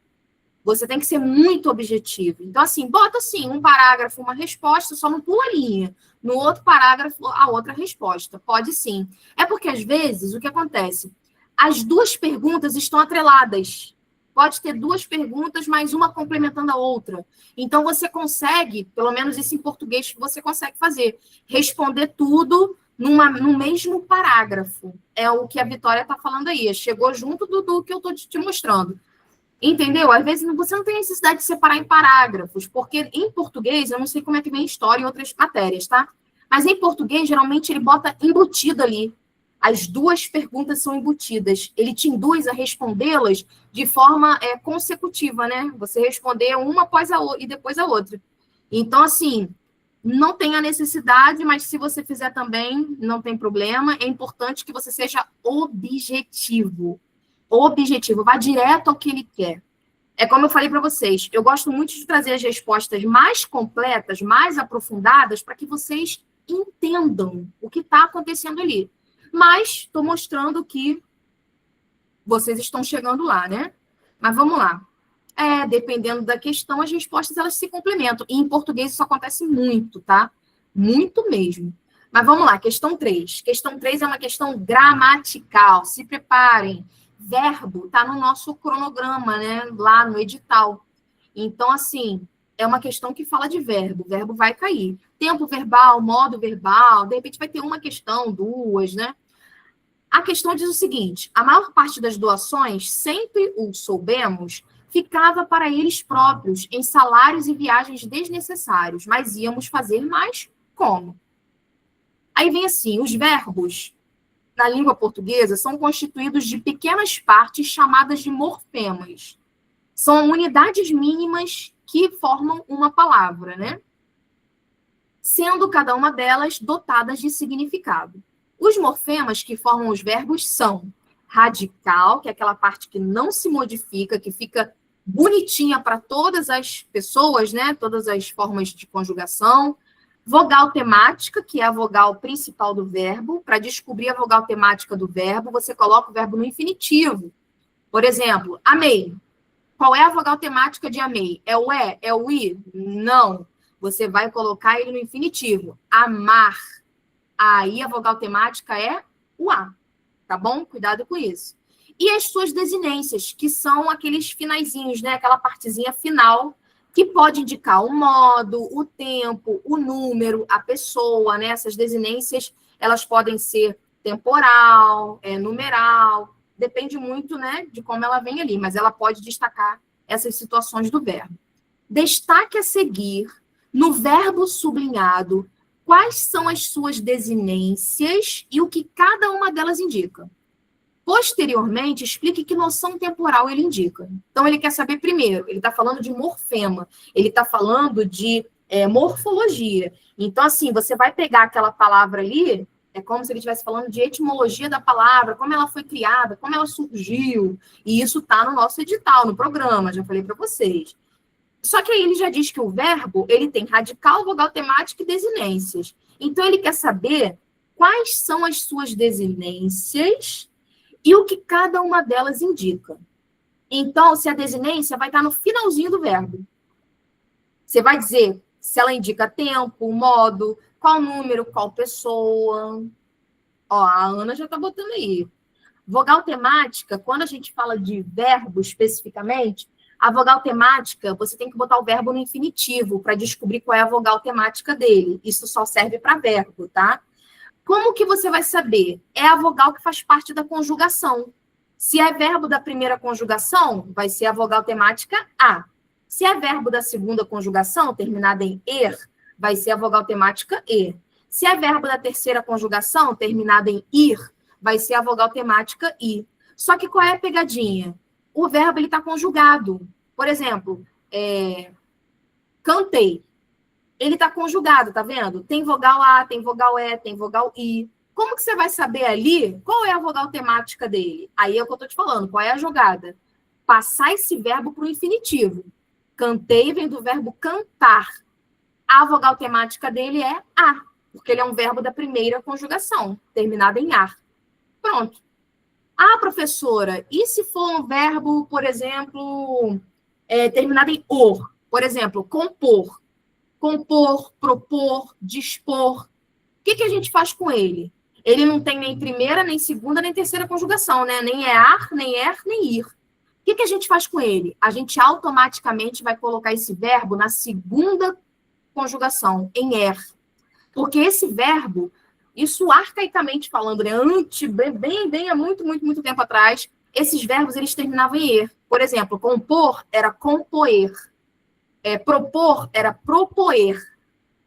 Você tem que ser muito objetivo. Então, assim, bota assim, um parágrafo, uma resposta, só não pula a linha. No outro parágrafo, a outra resposta. Pode sim. É porque, às vezes, o que acontece? As 2 perguntas estão atreladas. Pode ter 2 perguntas, mas uma complementando a outra. Então, você consegue, pelo menos isso em português, você consegue fazer. Responder tudo no mesmo parágrafo. É o que a Vitória está falando aí. Chegou junto do que eu estou te mostrando. Entendeu? Às vezes você não tem necessidade de separar em parágrafos, porque em português, eu não sei como é que vem história e outras matérias, tá? Mas em português, geralmente, ele bota embutido ali. As 2 perguntas são embutidas. Ele te induz a respondê-las de forma consecutiva, né? Você responder uma após a outra e depois a outra. Então, assim, não tem a necessidade, mas se você fizer também, não tem problema. É importante que você seja objetivo. Vá direto ao que ele quer. É como eu falei para vocês, eu gosto muito de trazer as respostas mais completas, mais aprofundadas, para que vocês entendam o que está acontecendo ali. Mas estou mostrando que vocês estão chegando lá, né? Mas vamos lá. Dependendo da questão, as respostas elas se complementam. E em português isso acontece muito, tá? Muito mesmo. Mas vamos lá, questão 3. Questão 3 é uma questão gramatical. Se preparem. Verbo está no nosso cronograma, né? Lá no edital. Então, assim, é uma questão que fala de verbo. O verbo vai cair. Tempo verbal, modo verbal, de repente vai ter uma questão, duas, né? A questão diz o seguinte: a maior parte das doações, sempre o soubemos, ficava para eles próprios, em salários e viagens desnecessários, mas íamos fazer mais como? Aí vem assim, os verbos na língua portuguesa são constituídos de pequenas partes chamadas de morfemas. São unidades mínimas que formam uma palavra, né? Sendo cada uma delas dotadas de significado. Os morfemas que formam os verbos são radical, que é aquela parte que não se modifica, que fica bonitinha para todas as pessoas, né? Todas as formas de conjugação. Vogal temática, que é a vogal principal do verbo. Para descobrir a vogal temática do verbo, você coloca o verbo no infinitivo. Por exemplo, amei. Qual é a vogal temática de amei? É o é? É o i? Não. Você vai colocar ele no infinitivo. Amar. Aí a vogal temática é o A, tá bom? Cuidado com isso. E as suas desinências, que são aqueles finaizinhos, né? Aquela partezinha final, que pode indicar o modo, o tempo, o número, a pessoa, né? Essas desinências, elas podem ser temporal, numeral, depende muito, né, de como ela vem ali, mas ela pode destacar essas situações do verbo. Destaque a seguir, no verbo sublinhado, quais são as suas desinências e o que cada uma delas indica. Posteriormente, explique que noção temporal ele indica. Então, ele quer saber primeiro, ele está falando de morfema, ele está falando de morfologia. Então, assim, você vai pegar aquela palavra ali, é como se ele estivesse falando de etimologia da palavra, como ela foi criada, como ela surgiu, e isso está no nosso edital, no programa, já falei para vocês. Só que aí ele já diz que o verbo, ele tem radical, vogal temática e desinências. Então, ele quer saber quais são as suas desinências e o que cada uma delas indica. Então, se a desinência vai estar no finalzinho do verbo. Você vai dizer se ela indica tempo, modo, qual número, qual pessoa. Ó, a Ana já está botando aí. Vogal temática, quando a gente fala de verbo especificamente, a vogal temática, você tem que botar o verbo no infinitivo para descobrir qual é a vogal temática dele. Isso só serve para verbo, tá? Como que você vai saber? É a vogal que faz parte da conjugação. Se é verbo da primeira conjugação, vai ser a vogal temática A. Se é verbo da segunda conjugação, terminada em er, vai ser a vogal temática E. Se é verbo da terceira conjugação, terminada em ir, vai ser a vogal temática I. Só que qual é a pegadinha? O verbo está conjugado. Por exemplo, cantei. Ele está conjugado, tá vendo? Tem vogal A, tem vogal E, tem vogal I. Como que você vai saber ali qual é a vogal temática dele? Aí é o que eu estou te falando. Qual é a jogada? Passar esse verbo para o infinitivo. Cantei vem do verbo cantar. A vogal temática dele é A, porque ele é um verbo da primeira conjugação, terminado em ar. Pronto. Ah, professora, e se for um verbo, por exemplo, terminado em or? Por exemplo, compor. Compor, propor, dispor. O que a gente faz com ele? Ele não tem nem primeira, nem segunda, nem terceira conjugação, né? Nem é ar, nem er, nem ir. O que a gente faz com ele? A gente automaticamente vai colocar esse verbo na segunda conjugação, em er. Porque esse verbo, isso arcaicamente falando, né? Bem há muito tempo atrás, esses verbos eles terminavam em er. Por exemplo, compor era compoer. Propor era propoer.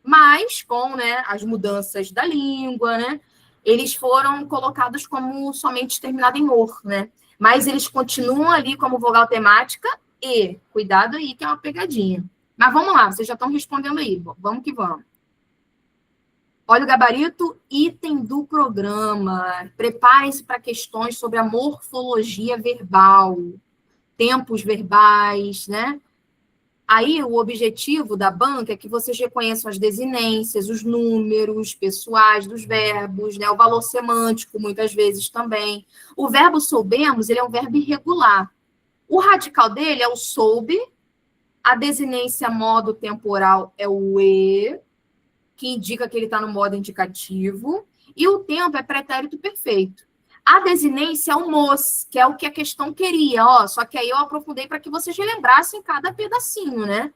Mas, com, né, as mudanças da língua, né, eles foram colocados como somente terminado em or, né? Mas eles continuam ali como vogal temática e. Cuidado aí, que é uma pegadinha. Mas vamos lá, vocês já estão respondendo aí. Vamos que vamos. Olha o gabarito, item do programa. Preparem-se para questões sobre a morfologia verbal, tempos verbais, né? Aí, o objetivo da banca é que vocês reconheçam as desinências, os números pessoais dos verbos, né? O valor semântico, muitas vezes, também. O verbo soubemos, ele é um verbo irregular. O radical dele é o soube, a desinência modo temporal é o e, que indica que ele está no modo indicativo, e o tempo é pretérito perfeito. A desinência é o mos, que é o que a questão queria, ó, só que aí eu aprofundei para que vocês relembrassem cada pedacinho, né?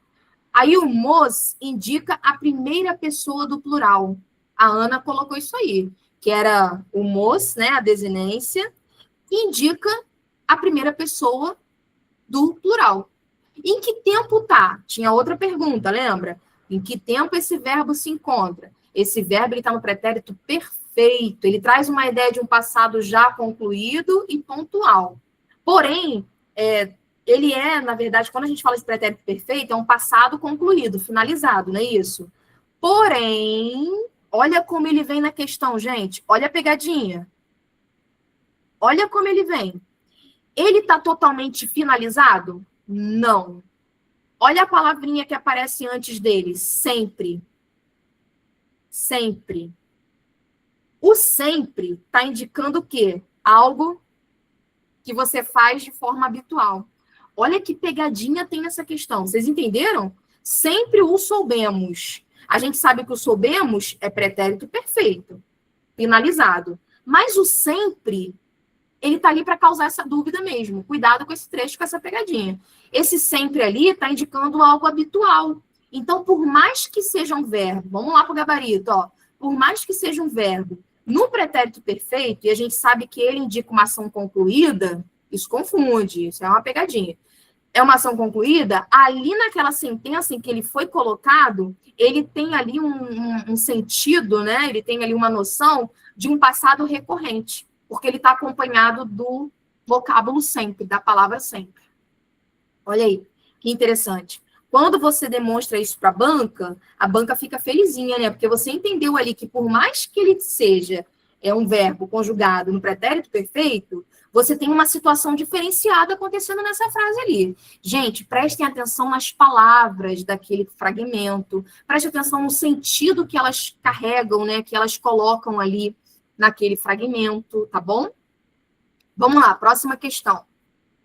Aí o mos indica a primeira pessoa do plural. A Ana colocou isso aí, que era o mos, né, a desinência, indica a primeira pessoa do plural. Em que tempo tá? Tinha outra pergunta, lembra? Em que tempo esse verbo se encontra? Esse verbo está no pretérito perfeito. Ele traz uma ideia de um passado já concluído e pontual. Porém, ele é, na verdade, quando a gente fala de pretérito perfeito, é um passado concluído, finalizado, não é isso? Porém, olha como ele vem na questão, gente. Olha a pegadinha. Olha como ele vem. Ele está totalmente finalizado? Não. Olha a palavrinha que aparece antes dele. Sempre. Sempre. O sempre está indicando o quê? Algo que você faz de forma habitual. Olha que pegadinha tem nessa questão. Vocês entenderam? Sempre o soubemos. A gente sabe que o soubemos é pretérito perfeito, finalizado. Mas o sempre, ele está ali para causar essa dúvida mesmo. Cuidado com esse trecho, com essa pegadinha. Esse sempre ali está indicando algo habitual. Então, por mais que seja um verbo, vamos lá para o gabarito, ó. Por mais que seja um verbo no pretérito perfeito, e a gente sabe que ele indica uma ação concluída, isso confunde, isso é uma pegadinha. É uma ação concluída, ali naquela sentença em que ele foi colocado, ele tem ali um sentido, né? Ele tem ali uma noção de um passado recorrente, porque ele está acompanhado do vocábulo sempre, da palavra sempre. Olha aí, que interessante. Quando você demonstra isso para a banca fica felizinha, né? Porque você entendeu ali que por mais que ele seja um verbo conjugado no pretérito perfeito, você tem uma situação diferenciada acontecendo nessa frase ali. Gente, prestem atenção nas palavras daquele fragmento, prestem atenção no sentido que elas carregam, né? Que elas colocam ali naquele fragmento, tá bom? Vamos lá, próxima questão.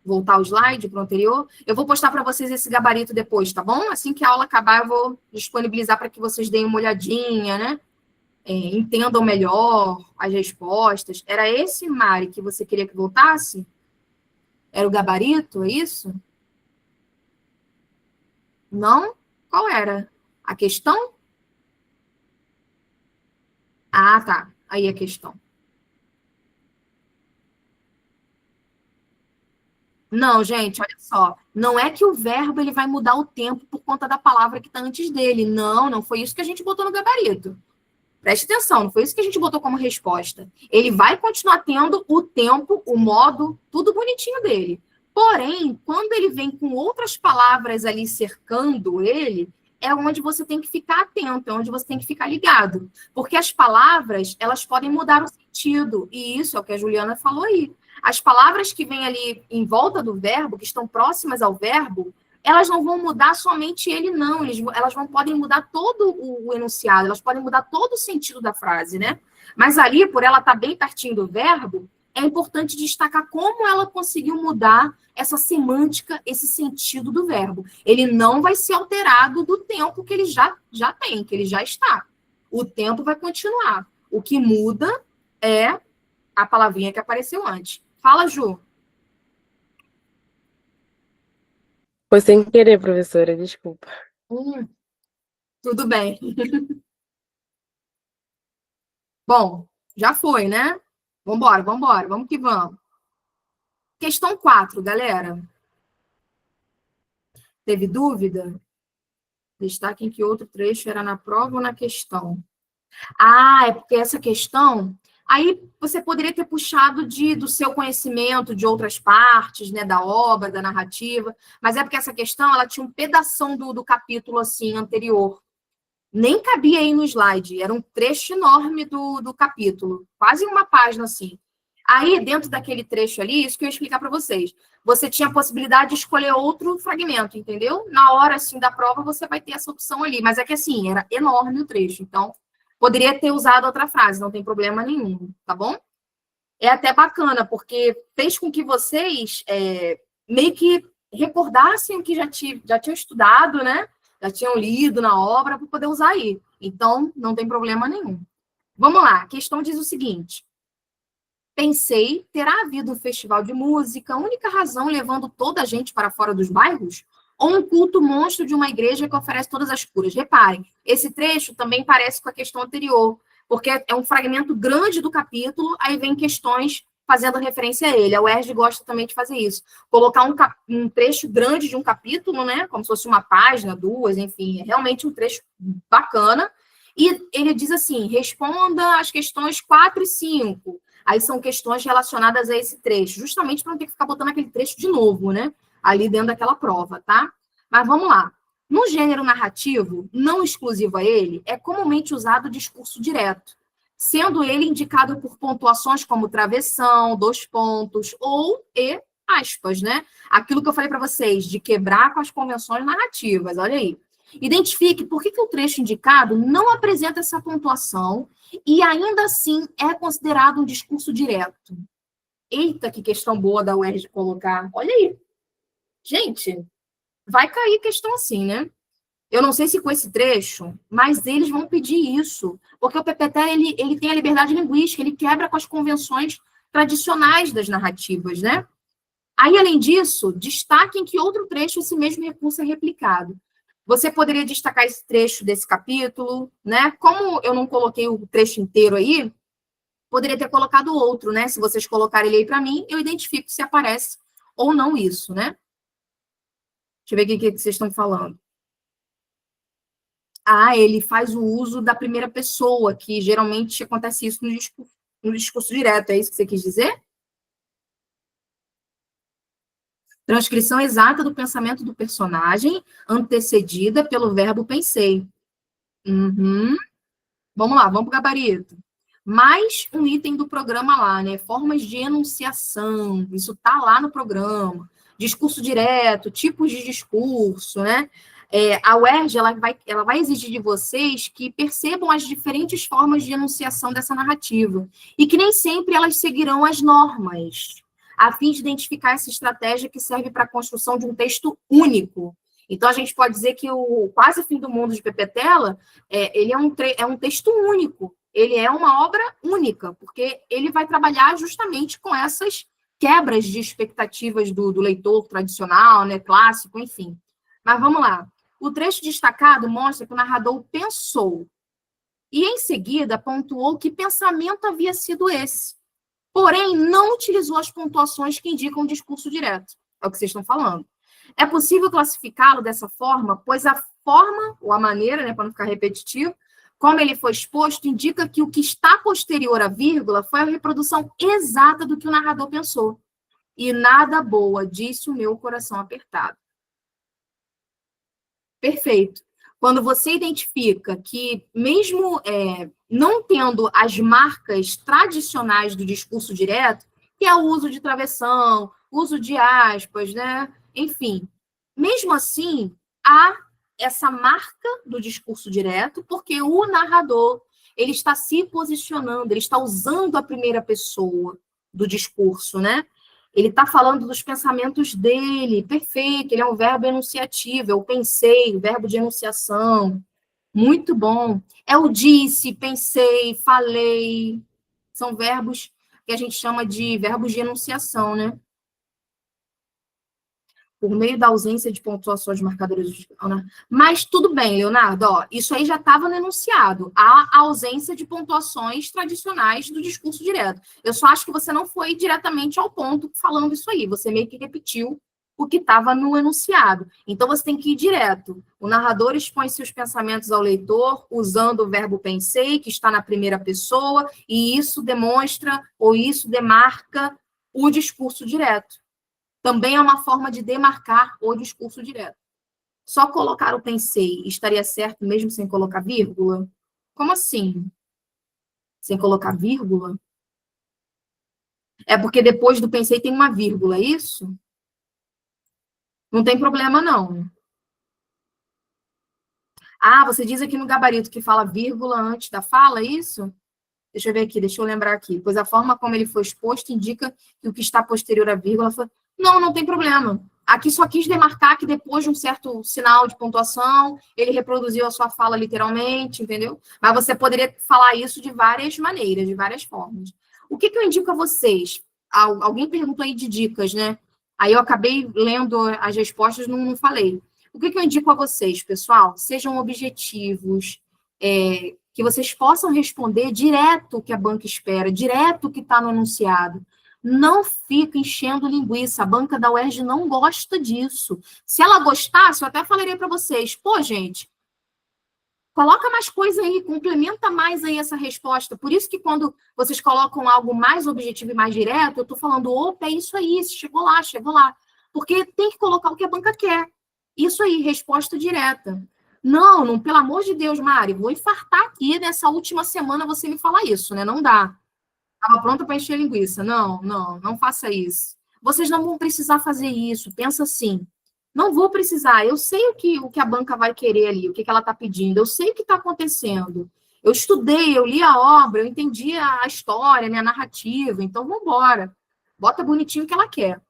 Voltar o slide para o anterior. Eu vou postar para vocês esse gabarito depois, tá bom? Assim que a aula acabar, eu vou disponibilizar para que vocês deem uma olhadinha, né? Entendam melhor as respostas. Era esse, Mari, que você queria que voltasse? Era o gabarito, é isso? Não? Qual era? A questão? Ah, tá. Aí a questão. Não, gente, olha só. Não é que o verbo ele vai mudar o tempo por conta da palavra que está antes dele. Não, não foi isso que a gente botou no gabarito. Preste atenção, não foi isso que a gente botou como resposta. Ele vai continuar tendo o tempo, o modo, tudo bonitinho dele. Porém, quando ele vem com outras palavras ali cercando ele, é onde você tem que ficar atento, é onde você tem que ficar ligado. Porque as palavras, elas podem mudar o sentido. E isso é o que a Juliana falou aí. As palavras que vêm ali em volta do verbo, que estão próximas ao verbo, elas não vão mudar somente ele, não. Elas podem mudar todo o enunciado, elas podem mudar todo o sentido da frase, né? Mas ali, por ela estar bem pertinho do verbo, é importante destacar como ela conseguiu mudar essa semântica, esse sentido do verbo. Ele não vai ser alterado do tempo que ele já tem, que ele já está. O tempo vai continuar. O que muda é a palavrinha que apareceu antes. Fala, Ju. Foi sem querer, professora, desculpa. Tudo bem. Bom, já foi, né? Vambora, vamos que vamos. Questão 4, galera. Teve dúvida? Destaquem que outro trecho era na prova ou na questão. Ah, é porque essa questão... Aí você poderia ter puxado do seu conhecimento de outras partes, né, da obra, da narrativa, mas é porque essa questão ela tinha um pedação do capítulo assim anterior. Nem cabia aí no slide, era um trecho enorme do capítulo, quase uma página assim. Aí, dentro daquele trecho ali, isso que eu ia explicar para vocês, você tinha a possibilidade de escolher outro fragmento, entendeu? Na hora, assim, da prova, você vai ter essa opção ali, mas é que, assim, era enorme o trecho, então... Poderia ter usado outra frase, não tem problema nenhum, tá bom? É até bacana, porque fez com que vocês meio que recordassem o que já tinham estudado, né? Já tinham lido na obra para poder usar aí. Então, não tem problema nenhum. Vamos lá, a questão diz o seguinte. Pensei, terá havido um festival de música, única razão levando toda a gente para fora dos bairros? Ou um culto monstro de uma igreja que oferece todas as curas? Reparem, esse trecho também parece com a questão anterior, porque é um fragmento grande do capítulo, aí vem questões fazendo referência a ele. A UERJ gosta também de fazer isso. Colocar um trecho grande de um capítulo, né, como se fosse uma página, duas, enfim, é realmente um trecho bacana. E ele diz assim, responda as questões 4 e 5. Aí são questões relacionadas a esse trecho, justamente para não ter que ficar botando aquele trecho de novo, né? Ali dentro daquela prova, tá? Mas vamos lá. No gênero narrativo, não exclusivo a ele, é comumente usado o discurso direto, sendo ele indicado por pontuações como travessão, 2 pontos ou e aspas, né? Aquilo que eu falei para vocês, de quebrar com as convenções narrativas, olha aí. Identifique por que o trecho indicado não apresenta essa pontuação e ainda assim é considerado um discurso direto. Eita, que questão boa da UERJ colocar. Olha aí. Gente, vai cair questão assim, né? Eu não sei se com esse trecho, mas eles vão pedir isso, porque o PPT ele tem a liberdade linguística, ele quebra com as convenções tradicionais das narrativas, né? Aí, além disso, destaquem que outro trecho esse mesmo recurso é replicado. Você poderia destacar esse trecho desse capítulo, né? Como eu não coloquei o trecho inteiro aí, poderia ter colocado outro, né? Se vocês colocarem ele aí para mim, eu identifico se aparece ou não isso, né? Deixa eu ver o que vocês estão falando. Ah, ele faz o uso da primeira pessoa, que geralmente acontece isso no discurso direto, é isso que você quis dizer? Transcrição exata do pensamento do personagem, antecedida pelo verbo pensei. Uhum. Vamos lá, vamos para o gabarito. Mais um item do programa lá, né? Formas de enunciação, isso tá lá no programa. Discurso direto, tipos de discurso, né? A UERJ, ela vai exigir de vocês que percebam as diferentes formas de enunciação dessa narrativa e que nem sempre elas seguirão as normas, a fim de identificar essa estratégia que serve para a construção de um texto único. Então, a gente pode dizer que o Quase Fim do Mundo de Pepe Tela, ele é um texto único, ele é uma obra única, porque ele vai trabalhar justamente com essas quebras de expectativas do leitor tradicional, né, clássico, enfim. Mas vamos lá. O trecho destacado mostra que o narrador pensou e, em seguida, pontuou que pensamento havia sido esse. Porém, não utilizou as pontuações que indicam o discurso direto. É o que vocês estão falando. É possível classificá-lo dessa forma, pois a forma, ou a maneira, né, para não ficar repetitivo, como ele foi exposto, indica que o que está posterior à vírgula foi a reprodução exata do que o narrador pensou. E nada boa, disse o meu coração apertado. Perfeito. Quando você identifica que, mesmo não tendo as marcas tradicionais do discurso direto, que é o uso de travessão, uso de aspas, né? Enfim, mesmo assim, há essa marca do discurso direto, porque o narrador ele está se posicionando, ele está usando a primeira pessoa do discurso, né? Ele está falando dos pensamentos dele, perfeito, ele é um verbo enunciativo, eu pensei, o verbo de enunciação, muito bom. É o disse, pensei, falei, são verbos que a gente chama de verbos de enunciação, né? Por meio da ausência de pontuações marcadoras. Né? Mas tudo bem, Leonardo, ó, isso aí já estava no enunciado. Há ausência de pontuações tradicionais do discurso direto. Eu só acho que você não foi diretamente ao ponto falando isso aí. Você meio que repetiu o que estava no enunciado. Então, você tem que ir direto. O narrador expõe seus pensamentos ao leitor usando o verbo pensei, que está na primeira pessoa, e isso demonstra, ou isso demarca o discurso direto. Também é uma forma de demarcar o discurso direto. Só colocar o pensei estaria certo mesmo sem colocar vírgula? Como assim? Sem colocar vírgula? É porque depois do pensei tem uma vírgula, é isso? Não tem problema, não. Ah, você diz aqui no gabarito que fala vírgula antes da fala, é isso? Deixa eu ver aqui, deixa eu lembrar aqui. Pois a forma como ele foi exposto indica que o que está posterior à vírgula foi... Não tem problema. Aqui só quis demarcar que depois de um certo sinal de pontuação, ele reproduziu a sua fala literalmente, entendeu? Mas você poderia falar isso de várias maneiras, de várias formas. O que eu indico a vocês? Alguém perguntou aí de dicas, né? Aí eu acabei lendo as respostas, não falei. O que eu indico a vocês, pessoal? Sejam objetivos, que vocês possam responder direto o que a banca espera, direto o que está no enunciado. Não fica enchendo linguiça. A banca da UERJ não gosta disso. Se ela gostasse, eu até falaria para vocês, pô, gente, coloca mais coisa aí, complementa mais aí essa resposta. Por isso que quando vocês colocam algo mais objetivo e mais direto, eu estou falando, opa, é isso aí, chegou lá. Porque tem que colocar o que a banca quer. Isso aí, resposta direta. Não, pelo amor de Deus, Mari, vou infartar aqui nessa última semana você me falar isso, né? Não dá. Estava pronta para encher linguiça. Não faça isso. Vocês não vão precisar fazer isso. Pensa assim. Não vou precisar. Eu sei o que a banca vai querer ali, o que ela está pedindo. Eu sei o que está acontecendo. Eu estudei, eu li a obra, eu entendi a história, a minha narrativa. Então, vamos embora. Bota bonitinho o que ela quer.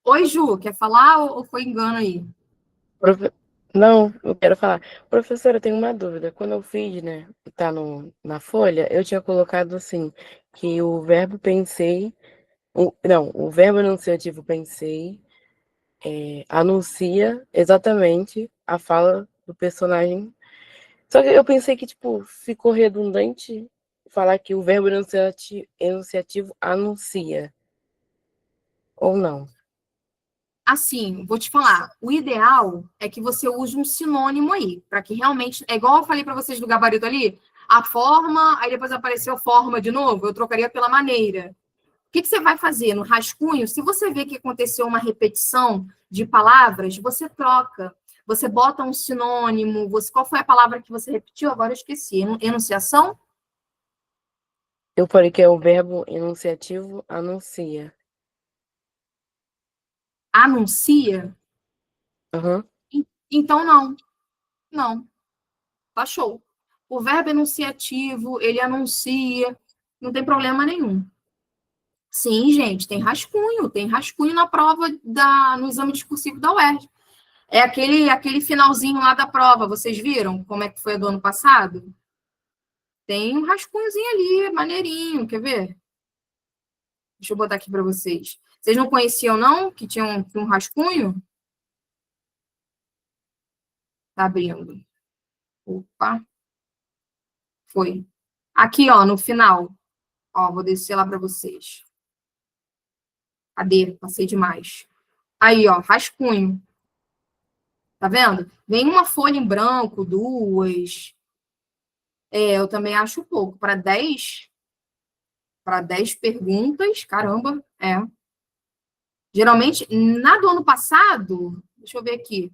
Oi, Ju, quer falar ou foi engano aí? Não, eu quero falar. Professora, eu tenho uma dúvida. Quando eu fiz, né, tá na folha, eu tinha colocado assim, que o verbo pensei, o verbo enunciativo pensei, anuncia exatamente a fala do personagem. Só que eu pensei que, tipo, ficou redundante falar que o verbo enunciativo anuncia. Ou não? Assim, vou te falar, o ideal é que você use um sinônimo aí, para que realmente, é igual eu falei para vocês do gabarito ali, a forma, aí depois apareceu forma de novo, eu trocaria pela maneira. O que você vai fazer no rascunho? Se você vê que aconteceu uma repetição de palavras, você troca. Você bota um sinônimo. Qual foi a palavra que você repetiu? Agora eu esqueci. Enunciação? Eu falei que é o verbo enunciativo anuncia. Anuncia? Uhum. Então, não. Tá show. O verbo enunciativo, ele anuncia, não tem problema nenhum. Sim, gente, tem rascunho na prova no exame discursivo da UERJ. É aquele finalzinho lá da prova, vocês viram como é que foi a do ano passado? Tem um rascunhozinho ali, maneirinho, quer ver? Deixa eu botar aqui para vocês. Vocês não conheciam, não? Que tinha um rascunho? Tá abrindo. Opa. Foi. Aqui, ó, no final. Ó, vou descer lá para vocês. Cadê? Passei demais. Aí, ó, rascunho. Tá vendo? Vem uma folha em branco, duas. Eu também acho pouco. Para 10 perguntas, caramba, Geralmente, na do ano passado, deixa eu ver aqui,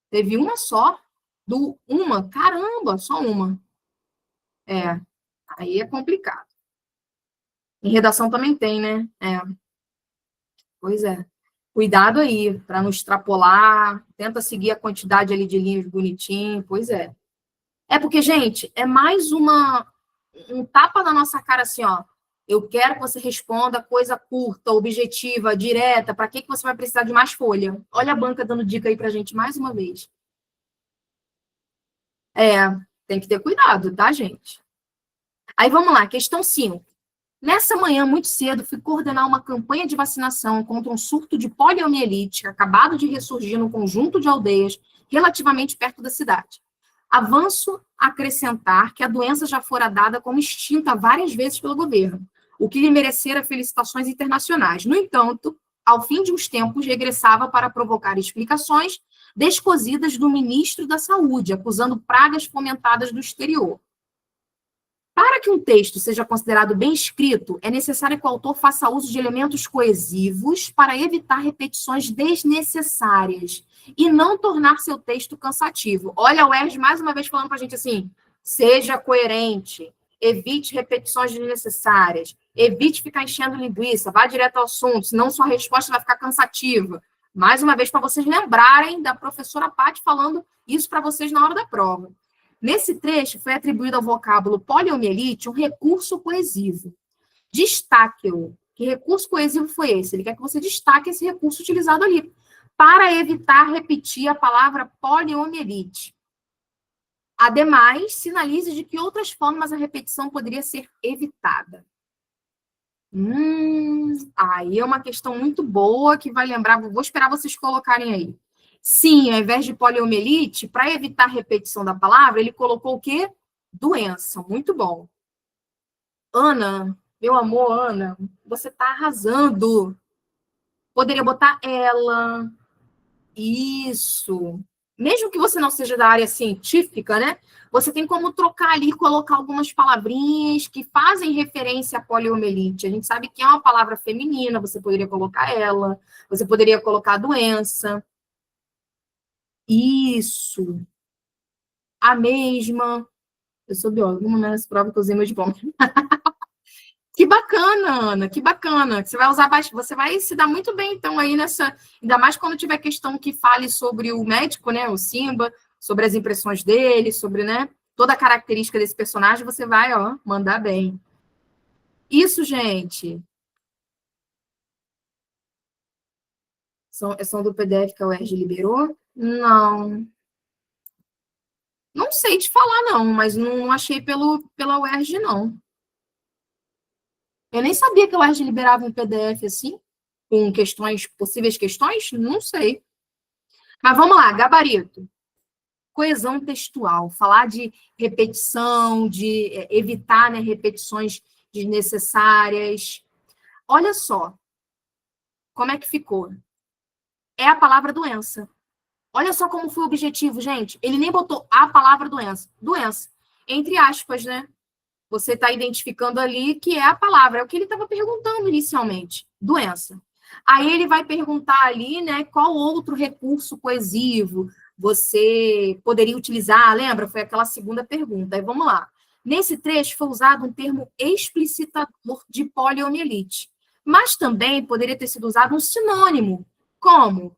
teve uma só, caramba, só uma. Aí é complicado. Em redação também tem, né? Pois é. Cuidado aí, para não extrapolar, tenta seguir a quantidade ali de linhas bonitinho, pois é. É porque, gente, é mais um tapa na nossa cara assim, ó. Eu quero que você responda coisa curta, objetiva, direta. Para que você vai precisar de mais folha? Olha a banca dando dica aí para a gente mais uma vez. Tem que ter cuidado, tá, gente? Aí vamos lá, questão 5. Nessa manhã, muito cedo, fui coordenar uma campanha de vacinação contra um surto de poliomielite acabado de ressurgir no conjunto de aldeias relativamente perto da cidade. Avanço a acrescentar que a doença já fora dada como extinta várias vezes pelo governo, o que lhe merecera felicitações internacionais. No entanto, ao fim de uns tempos, regressava para provocar explicações descosidas do ministro da Saúde, acusando pragas fomentadas do exterior. Para que um texto seja considerado bem escrito, é necessário que o autor faça uso de elementos coesivos para evitar repetições desnecessárias e não tornar seu texto cansativo. Olha o UERJ mais uma vez falando para a gente assim, seja coerente, evite repetições desnecessárias, evite ficar enchendo linguiça, vá direto ao assunto, senão sua resposta vai ficar cansativa. Mais uma vez, para vocês lembrarem da professora Paty falando isso para vocês na hora da prova. Nesse trecho, foi atribuído ao vocábulo poliomielite um recurso coesivo. Destaque-o, Que recurso coesivo foi esse? Ele quer que você destaque esse recurso utilizado ali, para evitar repetir a palavra poliomielite. Ademais, sinalize de que outras formas a repetição poderia ser evitada. Aí é uma questão muito boa que vai lembrar, vou esperar vocês colocarem aí. Sim, ao invés de poliomielite, para evitar a repetição da palavra, ele colocou o quê? Doença. Muito bom. Ana, meu amor, Ana, você está arrasando. Poderia botar ela. Isso. Mesmo que você não seja da área científica, né? Você tem como trocar ali, colocar algumas palavrinhas que fazem referência à poliomielite. A gente sabe que é uma palavra feminina, você poderia colocar ela, você poderia colocar a doença. Isso. A mesma. Eu sou bióloga, uma das provas que eu usei meu diploma. Que bacana, Ana, que bacana. Você vai usar, você vai se dar muito bem, então, aí nessa. Ainda mais quando tiver questão que fale sobre o médico, né? O Simba, sobre as impressões dele, sobre, né? Toda a característica desse personagem, você vai, ó, mandar bem. Isso, gente. São do PDF que a UERJ liberou? Não. Não sei te falar, não, mas não achei pela UERJ, não. Eu nem sabia que a UERJ liberava um PDF assim, com questões, possíveis questões, não sei. Mas vamos lá, gabarito. Coesão textual, falar de repetição, de evitar, né, repetições desnecessárias. Olha só como é que ficou. É a palavra doença. Olha só como foi o objetivo, gente. Ele nem botou a palavra doença. Doença. Entre aspas, né? Você está identificando ali que é a palavra. É o que ele estava perguntando inicialmente. Doença. Aí ele vai perguntar ali, né, qual outro recurso coesivo você poderia utilizar. Lembra? Foi aquela segunda pergunta. Aí vamos lá. Nesse trecho foi usado um termo explicitador de poliomielite. Mas também poderia ter sido usado um sinônimo, como,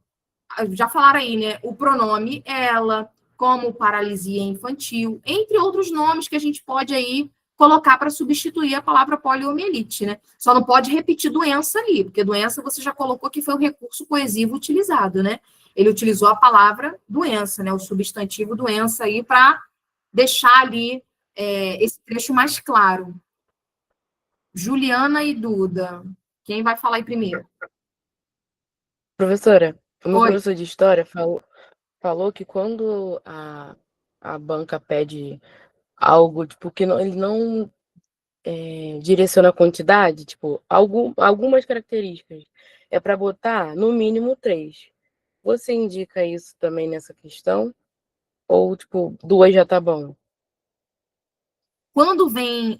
já falaram aí, né, o pronome ela, como paralisia infantil, entre outros nomes que a gente pode aí colocar para substituir a palavra poliomielite, né? Só não pode repetir doença ali, porque doença você já colocou que foi o recurso coesivo utilizado, né? Ele utilizou a palavra doença, né? O substantivo doença aí para deixar ali esse trecho mais claro. Juliana e Duda, quem vai falar aí primeiro? Professora, o meu Oi. professor de história falou que quando a banca pede algo, tipo, que ele não direciona a quantidade, tipo, algumas características, é para botar no mínimo 3. Você indica isso também nessa questão? Ou, tipo, 2 já tá bom? Quando vem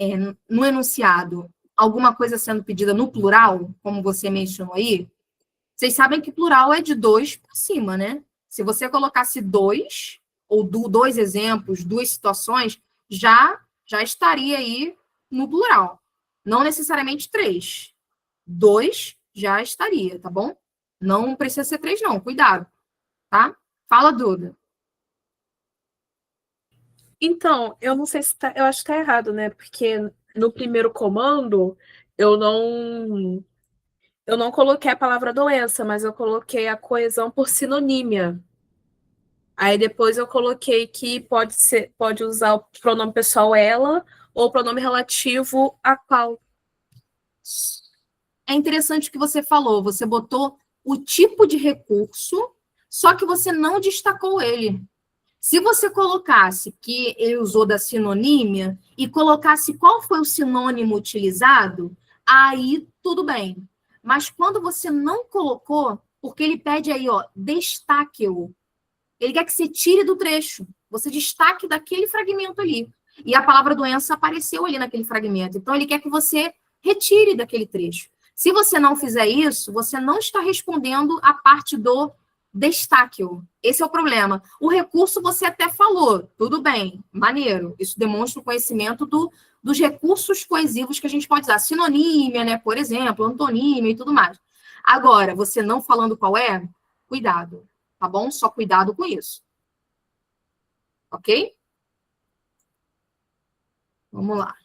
no enunciado alguma coisa sendo pedida no plural, como você mencionou aí, vocês sabem que plural é de 2 para cima, né? Se você colocasse 2, ou 2 exemplos, 2 situações, já estaria aí no plural. Não necessariamente 3. 2 já estaria, tá bom? Não precisa ser 3, não. Cuidado, tá? Fala, Duda. Então, eu não sei se tá, eu acho que tá errado, né? Porque no primeiro comando eu não coloquei a palavra doença, mas eu coloquei a coesão por sinonímia. Aí depois eu coloquei que pode usar o pronome pessoal ela ou o pronome relativo a qual. É interessante o que você falou. Você botou o tipo de recurso, só que você não destacou ele. Se você colocasse que ele usou da sinonímia e colocasse qual foi o sinônimo utilizado, aí tudo bem. Mas quando você não colocou, porque ele pede aí, ó, destaque-o. Ele quer que você tire do trecho, você destaque daquele fragmento ali. E a palavra doença apareceu ali naquele fragmento. Então, ele quer que você retire daquele trecho. Se você não fizer isso, você não está respondendo a parte do destaque. Esse é o problema. O recurso você até falou, tudo bem, maneiro. Isso demonstra o conhecimento dos recursos coesivos que a gente pode usar. Sinonímia, né, por exemplo, antonímia e tudo mais. Agora, você não falando qual é, cuidado, tá bom? Só cuidado com isso. Ok? Vamos lá.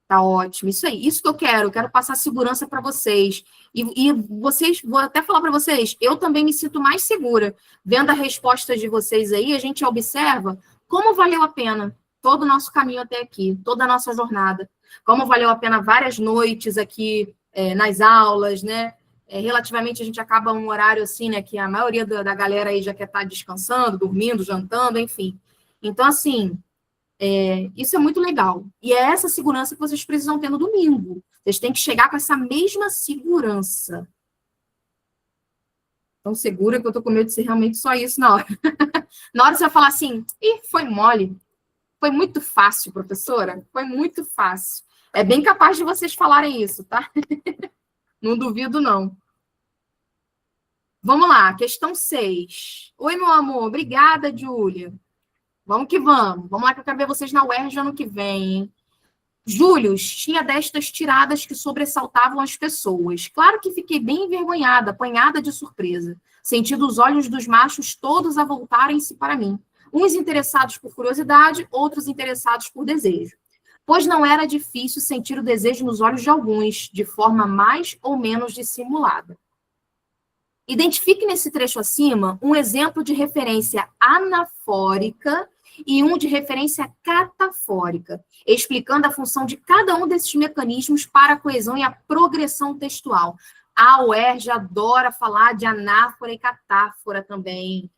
Tá ótimo, isso aí, isso que eu quero passar segurança para vocês. E vocês, vou até falar para vocês, eu também me sinto mais segura. Vendo a resposta de vocês aí, a gente observa como valeu a pena todo o nosso caminho até aqui, toda a nossa jornada. Como valeu a pena várias noites aqui nas aulas, né? Relativamente, a gente acaba um horário assim, né? Que a maioria da galera aí já quer estar descansando, dormindo, jantando, enfim. Então, assim, isso é muito legal. E é essa segurança que vocês precisam ter no domingo. Vocês têm que chegar com essa mesma segurança. Tão segura que eu tô com medo de ser realmente só isso na hora. Na hora você vai falar assim, ih, foi mole. Foi muito fácil, professora. Foi muito fácil. É bem capaz de vocês falarem isso, tá? Não duvido, não. Vamos lá, questão 6. Oi, meu amor. Obrigada, Júlia. Vamos que vamos. Vamos lá que eu quero ver vocês na UERJ ano que vem, hein? Július tinha destas tiradas que sobressaltavam as pessoas. Claro que fiquei bem envergonhada, apanhada de surpresa, sentindo os olhos dos machos todos a voltarem-se para mim. Uns interessados por curiosidade, outros interessados por desejo. Pois não era difícil sentir o desejo nos olhos de alguns, de forma mais ou menos dissimulada. Identifique nesse trecho acima um exemplo de referência anafórica e um de referência catafórica, explicando a função de cada um desses mecanismos para a coesão e a progressão textual. A UERJ adora falar de anáfora e catáfora também,